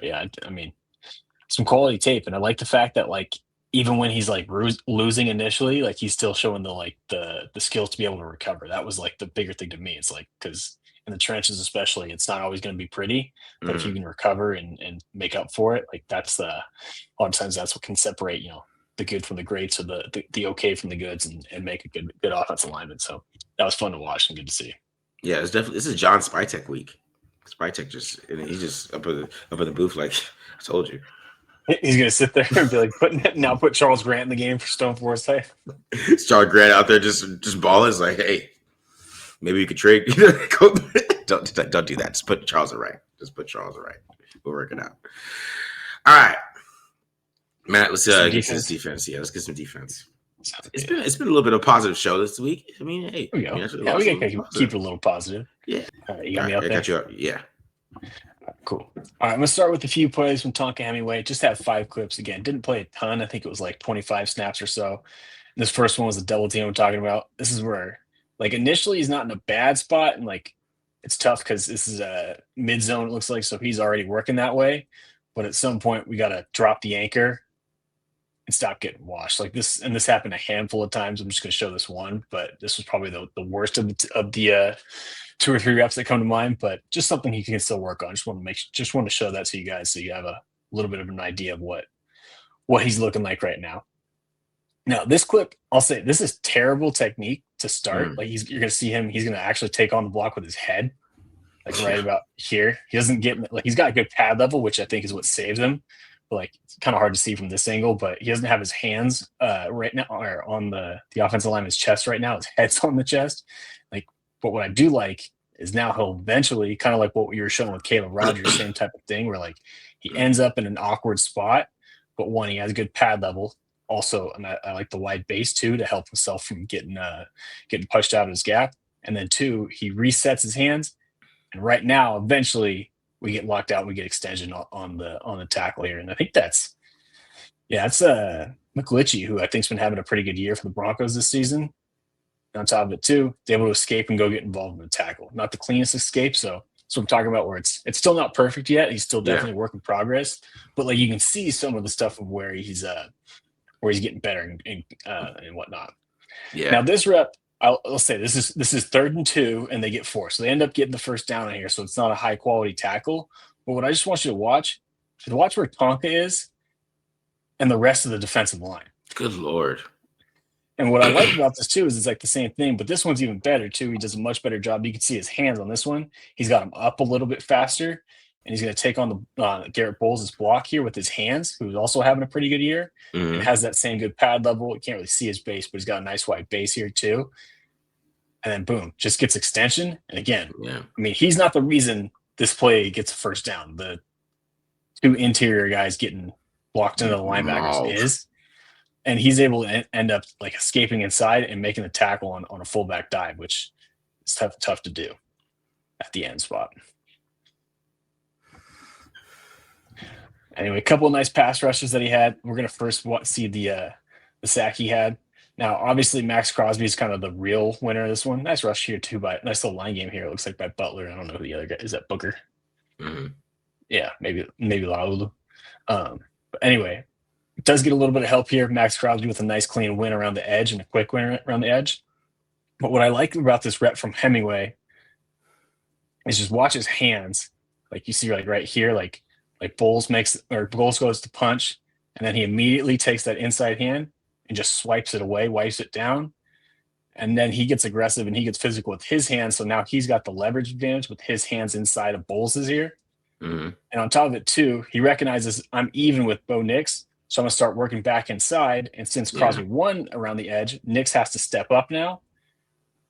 yeah, I mean, some quality tape, and I like the fact that like even when he's like losing initially, like he's still showing the skills to be able to recover. That was like the bigger thing to me. It's like because in the trenches, especially, it's not always going to be pretty, but if you can recover and make up for it, like that's a lot of times that's what can separate the good from the greats or the okay from the goods and make a good offensive lineman. So that was fun to watch and good to see. yeah. It's definitely this is John Spytek week. Spytek he's just up in the booth like I told you. He's gonna sit there and be like, put Charles Grant in the game for Stone Forsythe. Charles Grant out there just balling. It's like, hey, maybe you could trade. Don't do that. Just put Charles right. We'll work it out. All right, Matt. Let's get this defense. Yeah, let's get some defense. It's been a little bit of a positive show this week. I mean, hey, we gotta keep it a little positive. Yeah. You got me up there. Got you up. Yeah. Cool. All right, I'm gonna start with a few plays from Tonka Hemingway. Just have 5 clips again. Didn't play a ton. I think it was like 25 snaps or so. And this first one was a double team I'm talking about. This is where, like, initially he's not in a bad spot, and like it's tough because this is a mid zone. It looks like so he's already working that way. But at some point we gotta drop the anchor and stop getting washed like this. And this happened a handful of times. I'm just gonna show this one, but this was probably the worst of the 2 or 3 reps that come to mind, but just something he can still work on. Just want to show that to you guys so you have a little bit of an idea of what he's looking like right now. Now, this clip, I'll say this is terrible technique to start. Like you're going to see him. He's going to actually take on the block with his head, like right about here. He doesn't get like he's got a good pad level, which I think is what saves him. But like it's kind of hard to see from this angle, but he doesn't have his hands right now or on the offensive lineman's chest right now. His head's on the chest. Like, but what I do like is now he'll eventually, kind of like what you were showing with Caleb Rogers, same type of thing, where like he ends up in an awkward spot, but one, he has a good pad level. Also, and I like the wide base too to help himself from getting pushed out of his gap. And then 2, he resets his hands. And right now, eventually, we get locked out. And we get extension on the tackle here, and I think that's McGlinchey, who I think's been having a pretty good year for the Broncos this season. And on top of it too, they're able to escape and go get involved in the tackle. Not the cleanest escape, so that's what I'm talking about. Where it's still not perfect yet. He's still definitely a work in progress, but like you can see some of the stuff of where he's getting better and whatnot. Yeah. Now this rep, I'll say this is 3rd and 2, and they get 4, so they end up getting the first down in here. So it's not a high quality tackle. But what I just want you to watch where Tonka is, and the rest of the defensive line. Good Lord. And what I like about this too is it's like the same thing, but this one's even better too. He does a much better job. You can see his hands on this one. He's got him up a little bit faster, and he's going to take on the Garrett Bowles' block here with his hands, who's also having a pretty good year. Mm-hmm. And has that same good pad level. You can't really see his base, but he's got a nice wide base here too. And then boom, just gets extension. And again, I mean, he's not the reason this play gets a first down. The 2 interior guys getting blocked into the linebackers is. And he's able to end up like escaping inside and making the tackle on a fullback dive, which is tough to do at the end spot. Anyway, a couple of nice pass rushes that he had. We're going to first see the sack he had. Now, obviously, Max Crosby is kind of the real winner of this one. Nice rush here, too. Nice little line game here. It looks like by Butler. I don't know who the other guy is. That Booker? Mm-hmm. Yeah, maybe Laulu. But anyway, it does get a little bit of help here. Max Crosby with a nice clean win around the edge and a quick win around the edge. But what I like about this rep from Hemingway is just watch his hands. Like you see like right here, like Bowles goes to punch, and then he immediately takes that inside hand and just swipes it away, wipes it down. And then he gets aggressive and he gets physical with his hands. So now he's got the leverage advantage with his hands inside of Bowles' here. Mm-hmm. And on top of it, too, he recognizes I'm even with Bo Nix. So I'm going to start working back inside. And since Crosby won around the edge, Nix has to step up now.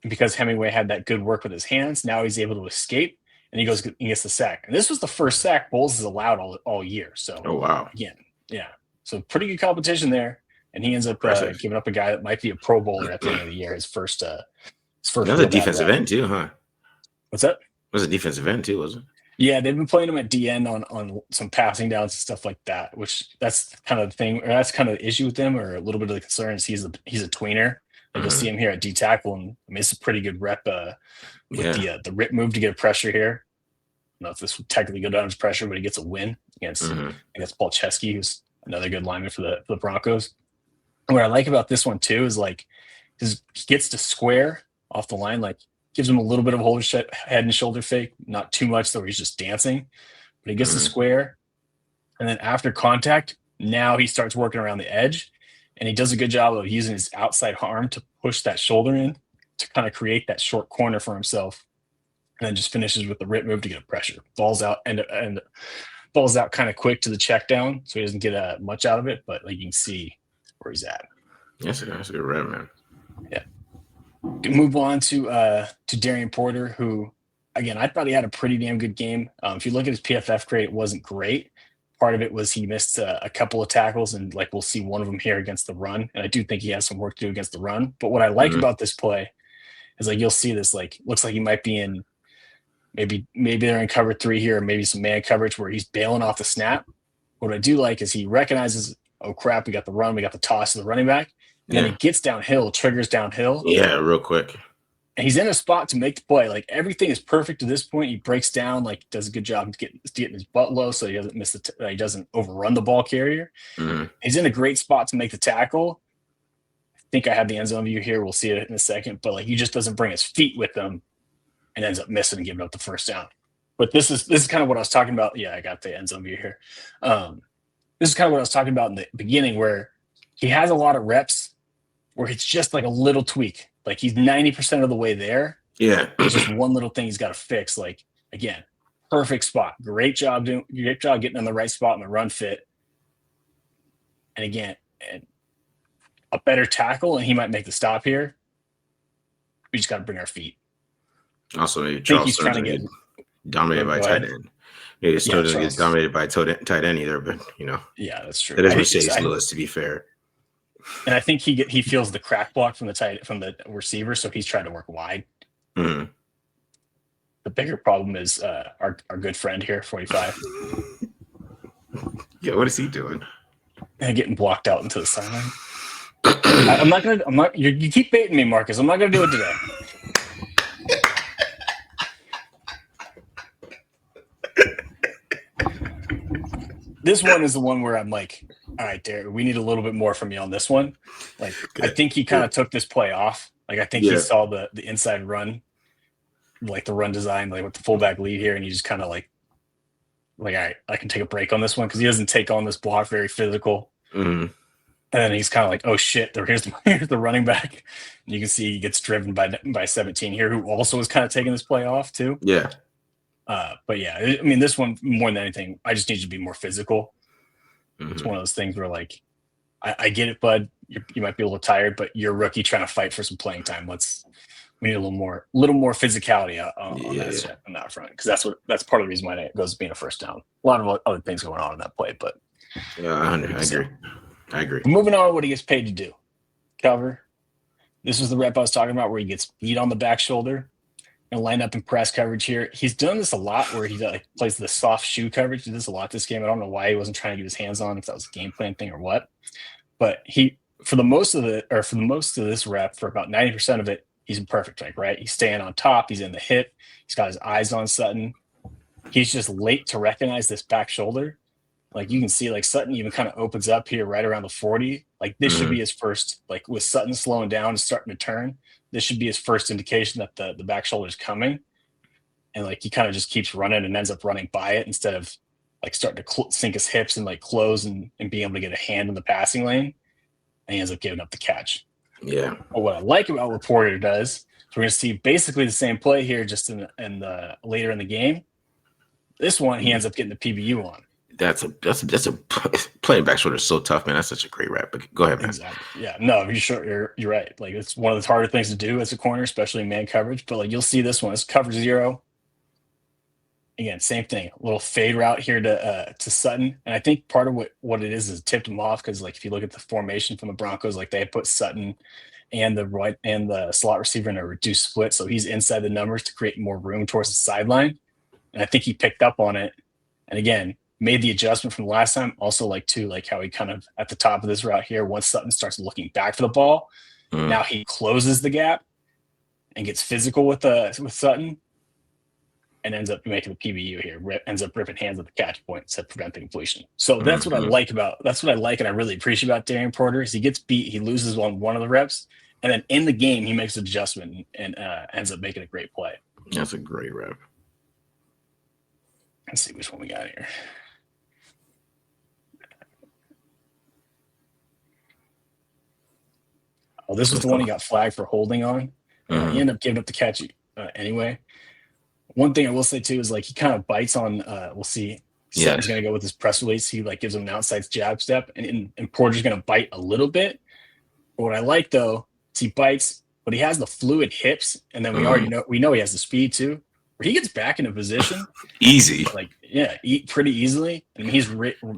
And because Hemingway had that good work with his hands, now he's able to escape. and he goes and gets the sack. And this was the first sack Bowles has allowed all year. So Oh wow. again, yeah, so pretty good competition there. And he ends up giving up a guy that might be a Pro Bowler at the end of the year. His first That was a defensive end too, huh? What's that? It was a defensive end too, wasn't it? Yeah, they've been playing him at DN on some passing downs and stuff like that, which that's kind of the thing, or that's kind of the issue with him, or a little bit of the concern is he's a tweener. Like you'll see him here at D tackle, and I mean, it's a pretty good rep with the rip move to get a pressure here. I don't know if this would technically go down as pressure, but he gets a win against Paul Chesky, who's another good lineman for the Broncos. And what I like about this one too is like he gets to square off the line, like gives him a little bit of a head and shoulder fake, not too much, so he's just dancing. But he gets the square, and then after contact, now he starts working around the edge, and he does a good job of using his outside arm to push that shoulder in to kind of create that short corner for himself, and then just finishes with the rip move to get a pressure. Balls out and balls out kind of quick to the check down, so he doesn't get much out of it, but like you can see where he's at. That's a good rep, man. Yeah. Move on to Darien Porter, who, again, I thought he had a pretty damn good game. If you look at his PFF grade, it wasn't great. Part of it was he missed a couple of tackles, and like we'll see one of them here against the run. And I do think he has some work to do against the run. But what I like about this play is like you'll see this, like looks like he might be in maybe they're in cover 3 here, or maybe some man coverage where he's bailing off the snap. What I do like is he recognizes, oh crap, we got the run, we got the toss to the running back. And then he gets downhill, triggers downhill. Yeah, real quick. And he's in a spot to make the play. Like everything is perfect to this point. He breaks down, like does a good job of getting his butt low, so he doesn't miss he doesn't overrun the ball carrier. He's in a great spot to make the tackle. I think I have the end zone view here. We'll see it in a second. But like he just doesn't bring his feet with him, and ends up missing and giving up the first down. But this is kind of what I was talking about. Yeah, I got the end zone view here. This is kind of what I was talking about in the beginning, where he has a lot of reps where it's just like a little tweak. Like he's 90% of the way there. Yeah. It's just one little thing he's got to fix. Like, again, perfect spot. Great job getting in the right spot in the run fit. And again, a better tackle, and he might make the stop here. We just got to bring our feet. Also, maybe Charles Stone's going to get dominated by a tight end. Maybe Stone doesn't get dominated by a tight end either, but, you know. Yeah, that's true. That is Mercedes Lewis, to be fair. And I think he feels the crack block from the receiver, so he's trying to work wide. The bigger problem is our good friend here, 45. Yeah, what is he doing? And getting blocked out into the sideline. You keep baiting me, Marcus. I'm not gonna do it today. This one is the one where I'm like, all right, Darren, we need a little bit more from you on this one. Like, I think he kind of took this play off. Like, I think he saw the inside run, like the run design, like with the fullback lead here, and he just kind of like, all right, I can take a break on this one because he doesn't take on this block very physical. And then he's kind of like, oh shit, here's the running back. And you can see he gets driven by 17 here, who also was kind of taking this play off too. Yeah. But yeah, I mean, this one more than anything, I just need you to be more physical. It's one of those things where, like, I get it, bud. You might be a little tired, but you're a rookie trying to fight for some playing time. We need a little more physicality on that front, because that's part of the reason why it goes being a first down. A lot of other things going on in that play, but yeah, I agree. Moving on to what he gets paid to do. Cover. This was the rep I was talking about where he gets beat on the back shoulder and line up in press coverage here. He's done this a lot where he plays the soft shoe coverage. He did this a lot this game. I don't know why he wasn't trying to get his hands on, if that was a game plan thing or what. But for the most of this rep, for about 90% of it, he's in perfect rank, right? He's staying on top. He's in the hip. He's got his eyes on Sutton. He's just late to recognize this back shoulder. Like you can see, like Sutton even kind of opens up here right around the 40. Like this should be his first, like with Sutton slowing down and starting to turn, this should be his first indication that the back shoulder is coming. And like he kind of just keeps running and ends up running by it instead of like starting to sink his hips and like close and being able to get a hand in the passing lane. And he ends up giving up the catch. Yeah. But what I like about what Porter does is we're going to see basically the same play here, just in the later in the game. This one he ends up getting the PBU on. That's a playing back shoulder is so tough, man. That's such a great rep. But go ahead, man. Exactly. Yeah. No, you're right. Like it's one of the harder things to do as a corner, especially in man coverage. But like you'll see this one. It's cover 0. again, same thing. A little fade route here to Sutton, and I think part of what it is tipped him off because like if you look at the formation from the Broncos, like they had put Sutton and the slot receiver in a reduced split, so he's inside the numbers to create more room towards the sideline, and I think he picked up on it, and again made the adjustment from the last time. Also, like too, like how he kind of at the top of this route here, once Sutton starts looking back for the ball, now he closes the gap and gets physical with Sutton and ends up making the PBU here. Ends up ripping hands at the catch point instead of preventing completion. So that's what I like and I really appreciate about Darien Porter is he gets beat, he loses on one of the reps, and then in the game he makes an adjustment and ends up making a great play. That's a great rep. Let's see which one we got here. Oh, this was the one he got flagged for holding on. He ended up giving up the catch anyway. One thing I will say too is like he kind of bites on. We'll see. Sutton's going to go with his press release. He like gives him an outside jab step, and Porter's going to bite a little bit. But what I like though is he bites, but he has the fluid hips, and then we know he has the speed too. Where he gets back into position, easy, like pretty easily, and he's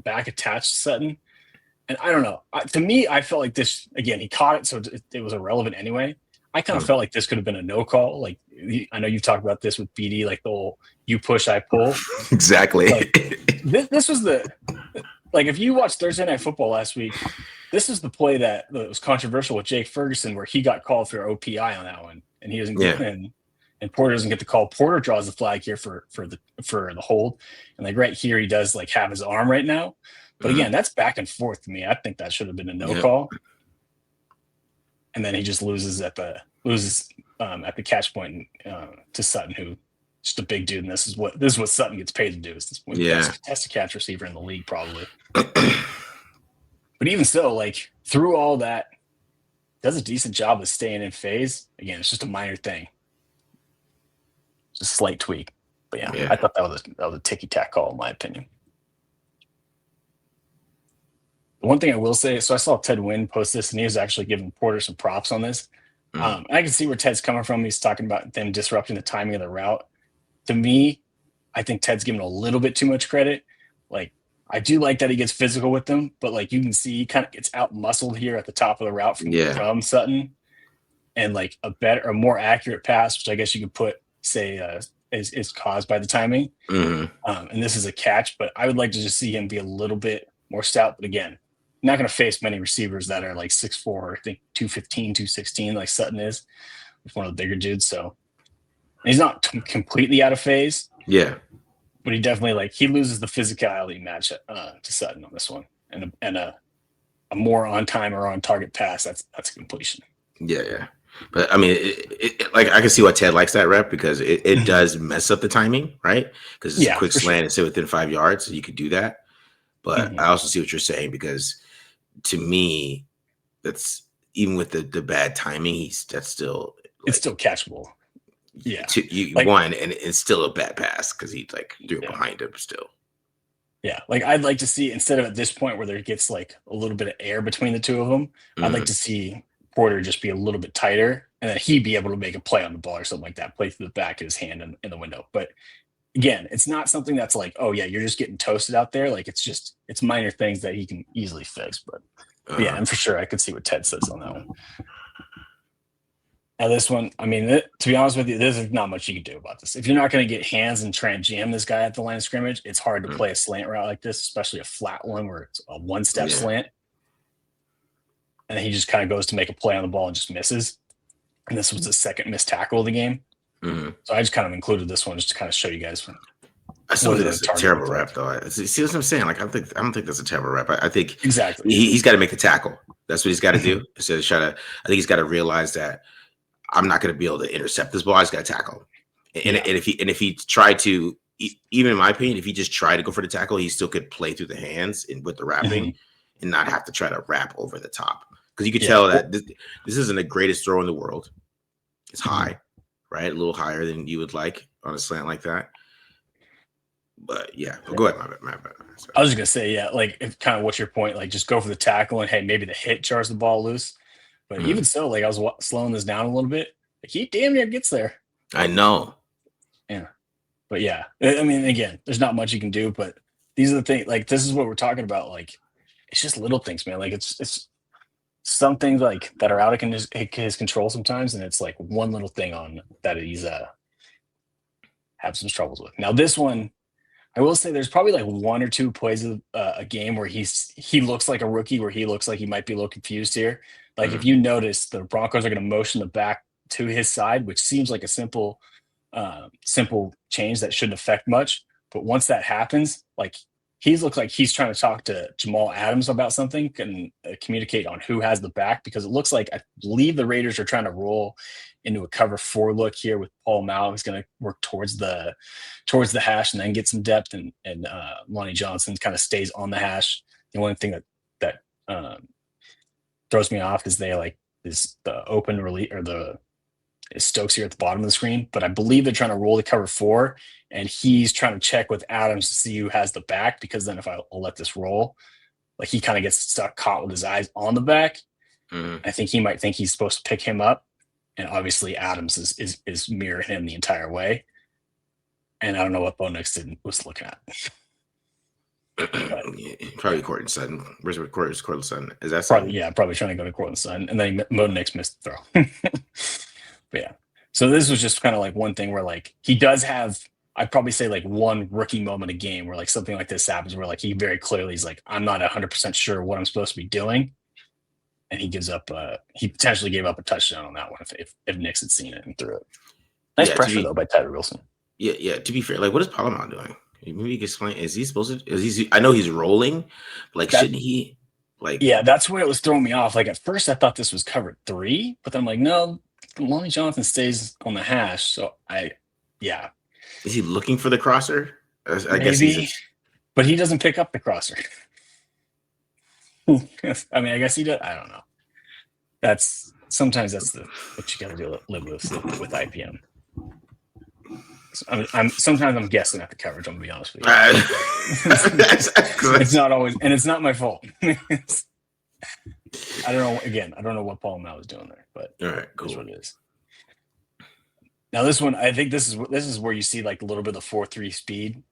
back attached to Sutton. And I don't know. To me, I felt like this again. He caught it, so it was irrelevant anyway. I kind of felt like this could have been a no call. Like I know you've talked about this with BD, like the whole you push, I pull. Exactly. Like, this was like if you watched Thursday Night Football last week, this is the play that was controversial with Jake Ferguson, where he got called for OPI on that one, and he doesn't get in. And Porter doesn't get the call. Porter draws the flag here for the hold, and like right here he does like have his arm right now. But again, that's back and forth to me. I think that should have been a no call. And then he just loses at the catch point to Sutton, who just a big dude. And this is what Sutton gets paid to do. Is this best catch receiver in the league probably. But even so, like through all that, does a decent job of staying in phase. Again, it's just a minor thing, just a slight tweak. But yeah. I thought that was a ticky-tack call in my opinion. One thing I will say, so I saw Ted Wynn post this, and he was actually giving Porter some props on this. I can see where Ted's coming from. He's talking about them disrupting the timing of the route. To me, I think Ted's giving a little bit too much credit. Like, I do like that he gets physical with them, but like you can see he kind of gets out muscled here at the top of the route from Sutton, and like a more accurate pass, which I guess you could put is caused by the timing. And this is a catch, but I would like to just see him be a little bit more stout. But again, not going to face many receivers that are like 6'4", I think 215, 216, like Sutton is. He's one of the bigger dudes. So he's not completely out of phase. Yeah. But he definitely he loses the physicality match to Sutton on this one. And a more on time or on target pass, that's a completion. Yeah. But I mean, like I can see why Ted likes that rep because it does mess up the timing, right? Because it's a quick slant and sit within 5 yards, so you could do that. But I also see what you're saying because to me, that's even with the bad timing, that's still it's still catchable. Yeah, and it's still a bad pass because he threw it behind him still. Yeah, like I'd like to see instead of at this point where there gets like a little bit of air between the two of them, I'd like to see Porter just be a little bit tighter, and then he'd be able to make a play on the ball or something like that, play through the back of his hand in the window. But again, it's not something that's like, oh yeah, you're just getting toasted out there. Like it's minor things that he can easily fix. But yeah, and for sure, I could see what Ted says on that one. Now this one, I mean, to be honest with you, there's not much you can do about this. If you're not going to get hands and try and jam this guy at the line of scrimmage, it's hard to play a slant route like this, especially a flat one where it's a one-step slant. And then he just kind of goes to make a play on the ball and just misses. And this was the second missed tackle of the game. So I just kind of included this one just to kind of show you guys. I still think that's a terrible rep, though. See what I'm saying? Like I don't think that's a terrible rep. I think exactly he's got to make the tackle. That's what he's got to do. Instead of I think he's got to realize that I'm not going to be able to intercept this ball. I just got to tackle. And if he tried to, even in my opinion, if he just tried to go for the tackle, he still could play through the hands and with the wrapping and not have to try to wrap over the top. Because you could tell that this isn't the greatest throw in the world. It's high, right? A little higher than you would like on a slant like that. But yeah, go ahead. My bad. I was just gonna say, like, if kind of what's your point? Like, just go for the tackle and hey, maybe the hit jars the ball loose. But even so, like, I was slowing this down a little bit. Like, he damn near gets there. I know. Yeah, But yeah, I mean, again, there's not much you can do, but these are the things, like, this is what we're talking about. Like, it's just little things, man. Like, it's some things like that are out of his control sometimes. And it's like one little thing on that he's have some troubles with. Now, this one, I will say there's probably like one or two plays of a game where he looks like a rookie, where he looks like he might be a little confused here. Like, if you notice, the Broncos are going to motion the back to his side, which seems like a simple change that shouldn't affect much. But once that happens, like, he looks like he's trying to talk to Jamal Adams about something and communicate on who has the back, because it looks like, I believe the Raiders are trying to roll into a cover 4 look here with Paul Mao, who's going to work towards the hash and then get some depth, and Lonnie Johnson kind of stays on the hash. The only thing that throws me off is the open release, or the Stokes here at the bottom of the screen, but I believe they're trying to roll the cover 4, and he's trying to check with Adams to see who has the back, because then if I'll let this roll, like, he kind of gets caught with his eyes on the back. I think he might think he's supposed to pick him up, and obviously Adams is mirroring him the entire way. And I don't know what Bo Jackson was looking at. Probably Courtland Sutton. Where's Courtland Sutton? Is that Sutton? Probably trying to go to Courtland Sutton, and then Bo Nix missed the throw. But yeah, so this was just kind of like one thing where, like, he does have, I'd probably say, like, one rookie moment a game where, like, something like this happens where, like, he very clearly is like, I'm not 100% sure what I'm supposed to be doing, and he gives up. He potentially gave up a touchdown on that one if Nix had seen it and threw it. Nice pressure though by Tyler Wilson. Yeah. To be fair, like, what is Palomar doing? Maybe you can explain. Is he supposed to? I know he's rolling. Like, shouldn't he? Like, yeah, that's where it was throwing me off. Like, at first I thought this was covered 3, but then I'm like, no, Lonnie Johnson stays on the hash. So is he looking for the crosser? I guess but he doesn't pick up the crosser. I mean, I guess he does. I don't know. Sometimes that's what you got to live with IPM. Sometimes I'm guessing at the coverage. I'm gonna be honest with you. It's not always, and it's not my fault. I don't know. Again, I don't know what Paul Mao was doing there, but all right, cool. That's what it is. Now this one, I think this is where you see, like, a little bit of the 4.3 speed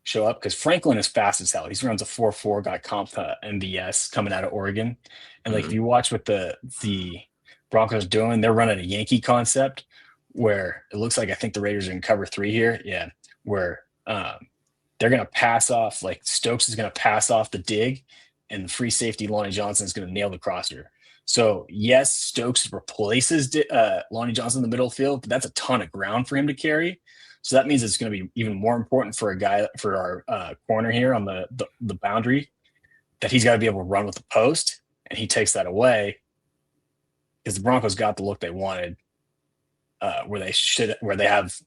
show up, because Franklin is fast as hell. He runs a 4.4, got comp to MVS coming out of Oregon, and like, if you watch what the Broncos doing, they're running a Yankee concept where it looks like, I think the Raiders are in cover 3 here. Yeah, where they're gonna pass off, like, Stokes is gonna pass off the dig, and the free safety Lonnie Johnson is gonna nail the crosser. So yes, Stokes replaces Lonnie Johnson in the middle of the field, but that's a ton of ground for him to carry. So that means it's going to be even more important for our corner here on the boundary, that he's got to be able to run with the post, and he takes that away, because the Broncos got the look they wanted, where they have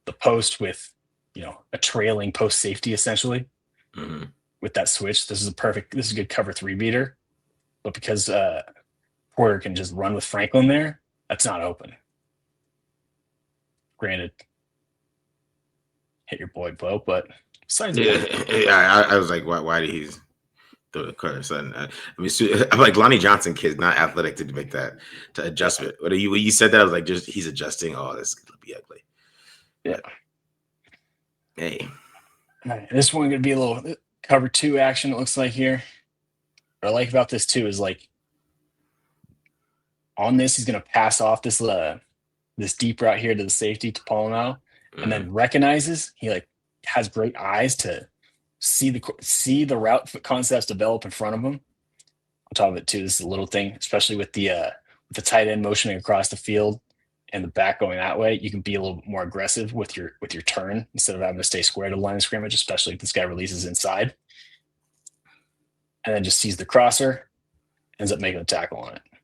the post with, a trailing post safety essentially. With that switch. This is a good cover 3 beater, but because Porter can just run with Franklin there, that's not open. Granted, hit your boy Bo, but besides I was like, why did he throw the corner sudden? I mean, I'm like, Lonnie Johnson kid's not athletic to make that adjustment. When you said that, I was like, just he's adjusting. Oh, this is gonna be ugly. Yeah. Hey. All right, this one gonna be a little cover 2 action, it looks like here. What I like about this too is, like, on this, he's gonna pass off this deep route here to the safety to Palomar, and then recognizes, he, like, has great eyes to see the route concepts develop in front of him. On top of it too, this is a little thing, especially with the tight end motioning across the field and the back going that way. You can be a little bit more aggressive with your turn instead of having to stay square to the line of scrimmage, especially if this guy releases inside. And then just sees the crosser, ends up making a tackle on it. I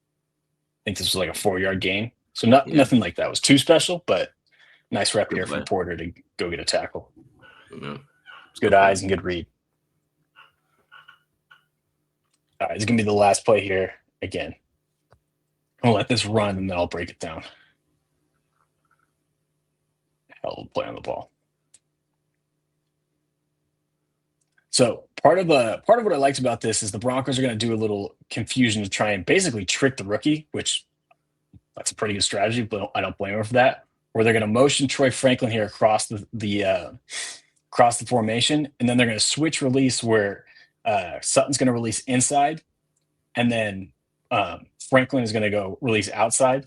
think this was like a 4-yard gain. So nothing like that was too special, but nice rep here from Porter to go get a tackle. It's good eyes and good read. All right, it's going to be the last play here again. I'll let this run, and then I'll break it down. Hell of a play on the ball. So part of what I liked about this is the Broncos are going to do a little confusion to try and basically trick the rookie, which that's a pretty good strategy, but I don't blame him for that. where they're going to motion Troy Franklin here across across the formation, and then they're going to switch release where Sutton's going to release inside, and then Franklin is going to go release outside.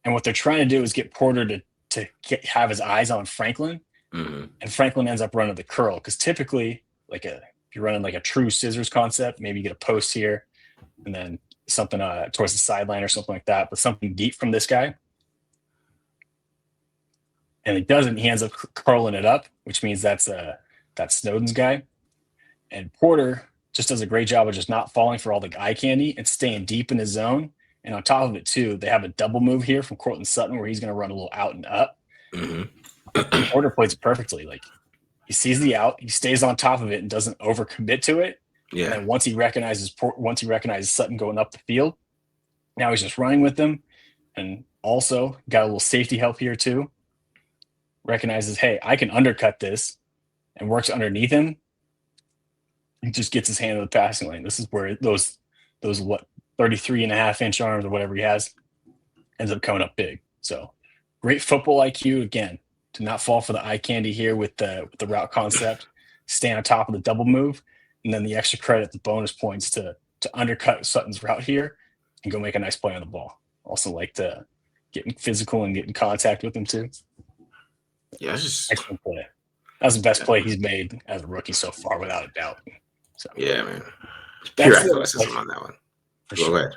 And what they're trying to do is get Porter to have his eyes on Franklin, and Franklin ends up running the curl, because typically, if you're running like a true scissors concept, maybe you get a post here, and then something towards the sideline or something like that, but something deep from this guy. And he doesn't. He ends up curling it up, which means that's Snowden's guy. And Porter just does a great job of just not falling for all the eye candy and staying deep in his zone. And on top of it, too, they have a double move here from Cortland Sutton where he's going to run a little out and up. Porter plays it perfectly. Like, he sees the out, he stays on top of it and doesn't overcommit to it. Yeah. And then once he recognizes Sutton going up the field, now he's just running with them. And also got a little safety help here, too. Recognizes, hey, I can undercut this, and works underneath him. He just gets his hand in the passing lane. This is where those 33.5-inch arms or whatever he has ends up coming up big. So great football IQ again, to not fall for the eye candy here with the route concept, stay on top of the double move, and then the extra credit, the bonus points to undercut Sutton's route here and go make a nice play on the ball. Also like to getting physical and getting contact with him too. Yeah, it's just excellent play. That's the best play he's made as a rookie so far, without a doubt. So yeah, man. Pure athleticism on that one. Go ahead.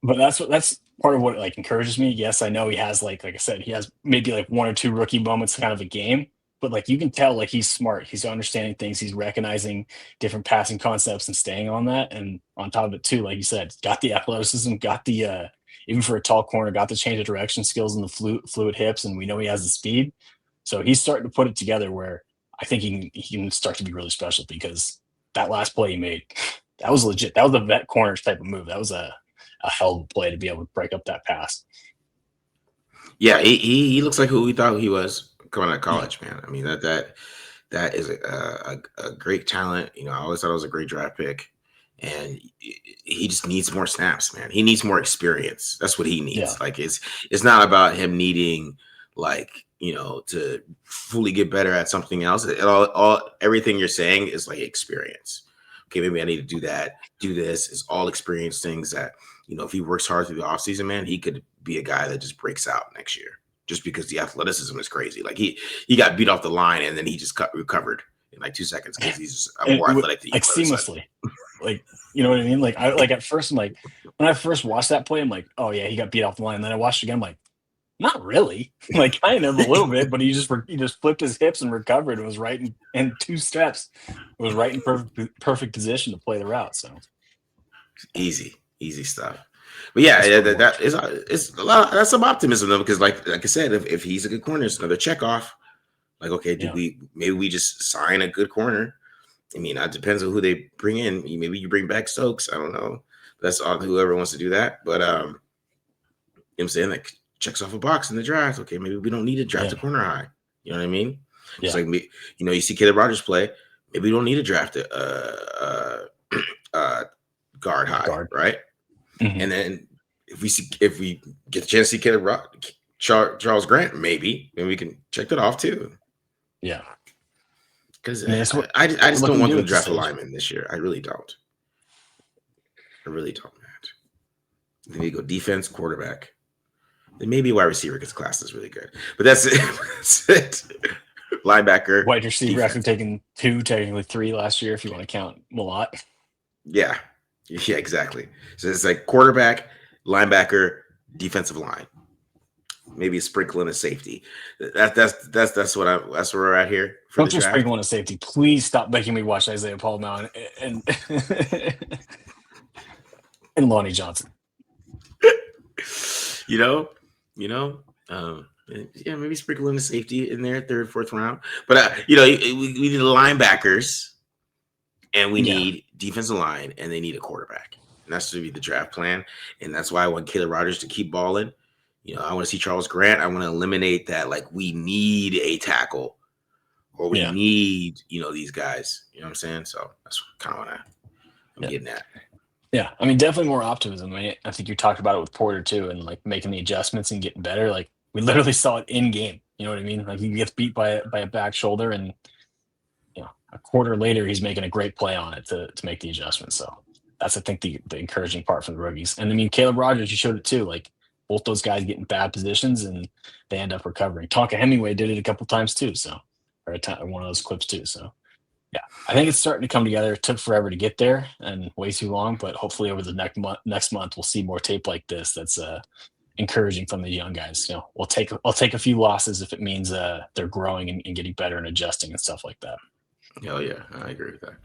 But that's part of what encourages me. Yes, I know he has like I said, he has maybe one or two rookie moments kind of a game, but you can tell he's smart. He's understanding things. He's recognizing different passing concepts and staying on that. And on top of it too, like you said, got the athleticism, got the even for a tall corner, got the change of direction skills and the fluid hips, and we know he has the speed. So he's starting to put it together where I think he can start to be really special, because that last play he made, that was legit. That was a vet corners type of move. That was a hell of a play to be able to break up that pass. Yeah, he looks like who we thought he was coming out of college, man. I mean, that is a great talent. I always thought it was a great draft pick, and he just needs more snaps, man. He needs more experience. That's what he needs. Yeah. It's not about him needing to fully get better at something else. Everything you're saying is experience. Okay, maybe I need to do that, do this. It's all experience things that, if he works hard through the offseason, man, he could be a guy that just breaks out next year, just because the athleticism is crazy. He got beat off the line and then he just recovered in 2 seconds, because he's more athletic than you. Seamlessly. You know what I mean? At first, I'm when I first watched that play, I'm like, oh yeah, he got beat off the line. And then I watched it again, I'm like, not really. Kind of a little bit, but he just flipped his hips and recovered and was right in 2 steps. It was right in perfect position to play the route. So easy stuff. But yeah, that is a lot. That's some optimism though, because like I said, if he's a good corner, it's another check off. Okay, maybe we just sign a good corner? I mean, it depends on who they bring in. Maybe you bring back Stokes. I don't know. That's all. Whoever wants to do that, but I'm saying checks off a box in the draft. Okay, maybe we don't need to draft a corner high. You know what I mean? Yeah. It's you see Caleb Rogers play. Maybe we don't need to draft a guard high, right? Mm-hmm. And then if we get the chance to see Caleb Charles Grant, maybe we can check that off too. Yeah, because I just don't want them to draft a lineman this year. I really don't. Man. Then you go defense, quarterback. Then maybe wide receiver, because class is really good. But that's it. That's it. Linebacker. Wide receiver after taking 2, technically 3 last year, if you want to count Malott. Yeah, exactly. So it's quarterback, linebacker, defensive line. Maybe a sprinkle and a safety. That's where we're at here. Don't just sprinkle and a safety. Please stop making me watch Isaiah Paul now and Lonnie Johnson. Maybe sprinkle in the safety in there, 3rd, 4th round. But we need linebackers, and we need defensive line, and they need a quarterback. And that's to be the draft plan. And that's why I want Caleb Rogers to keep balling. I want to see Charles Grant. I want to eliminate that. We need a tackle, or we need these guys. You know what I'm saying? So that's kind of what I'm getting at. Yeah, I mean, definitely more optimism. I think you talked about it with Porter too, and making the adjustments and getting better. We literally saw it in game. You know what I mean? Like he gets beat by a back shoulder, and a quarter later he's making a great play on it to make the adjustment. So that's I think the encouraging part from the rookies. And I mean Caleb Rogers, you showed it too. Like both those guys get in bad positions and they end up recovering. Tonka Hemingway did it a couple times too. So or one of those clips too. So yeah, I think it's starting to come together. It took forever to get there and way too long, but hopefully over the next month we'll see more tape like this. That's encouraging from the young guys. I'll take a few losses if it means they're growing and getting better and adjusting and stuff like that. Hell yeah, I agree with that.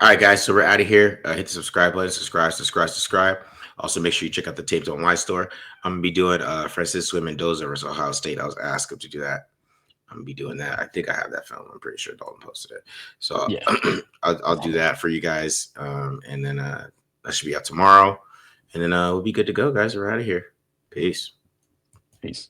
All right, guys, so we're out of here. Hit the subscribe button, subscribe. Also, make sure you check out the Tapedontlie.store. I'm gonna be doing Francisco Mendoza versus Ohio State. I was asked him to do that. I'm gonna be doing that. I think I have that film. I'm pretty sure Dalton posted it. So Yeah, I'll do that for you guys. And then that should be out tomorrow. And then we'll be good to go, guys. We're out of here. Peace. peace.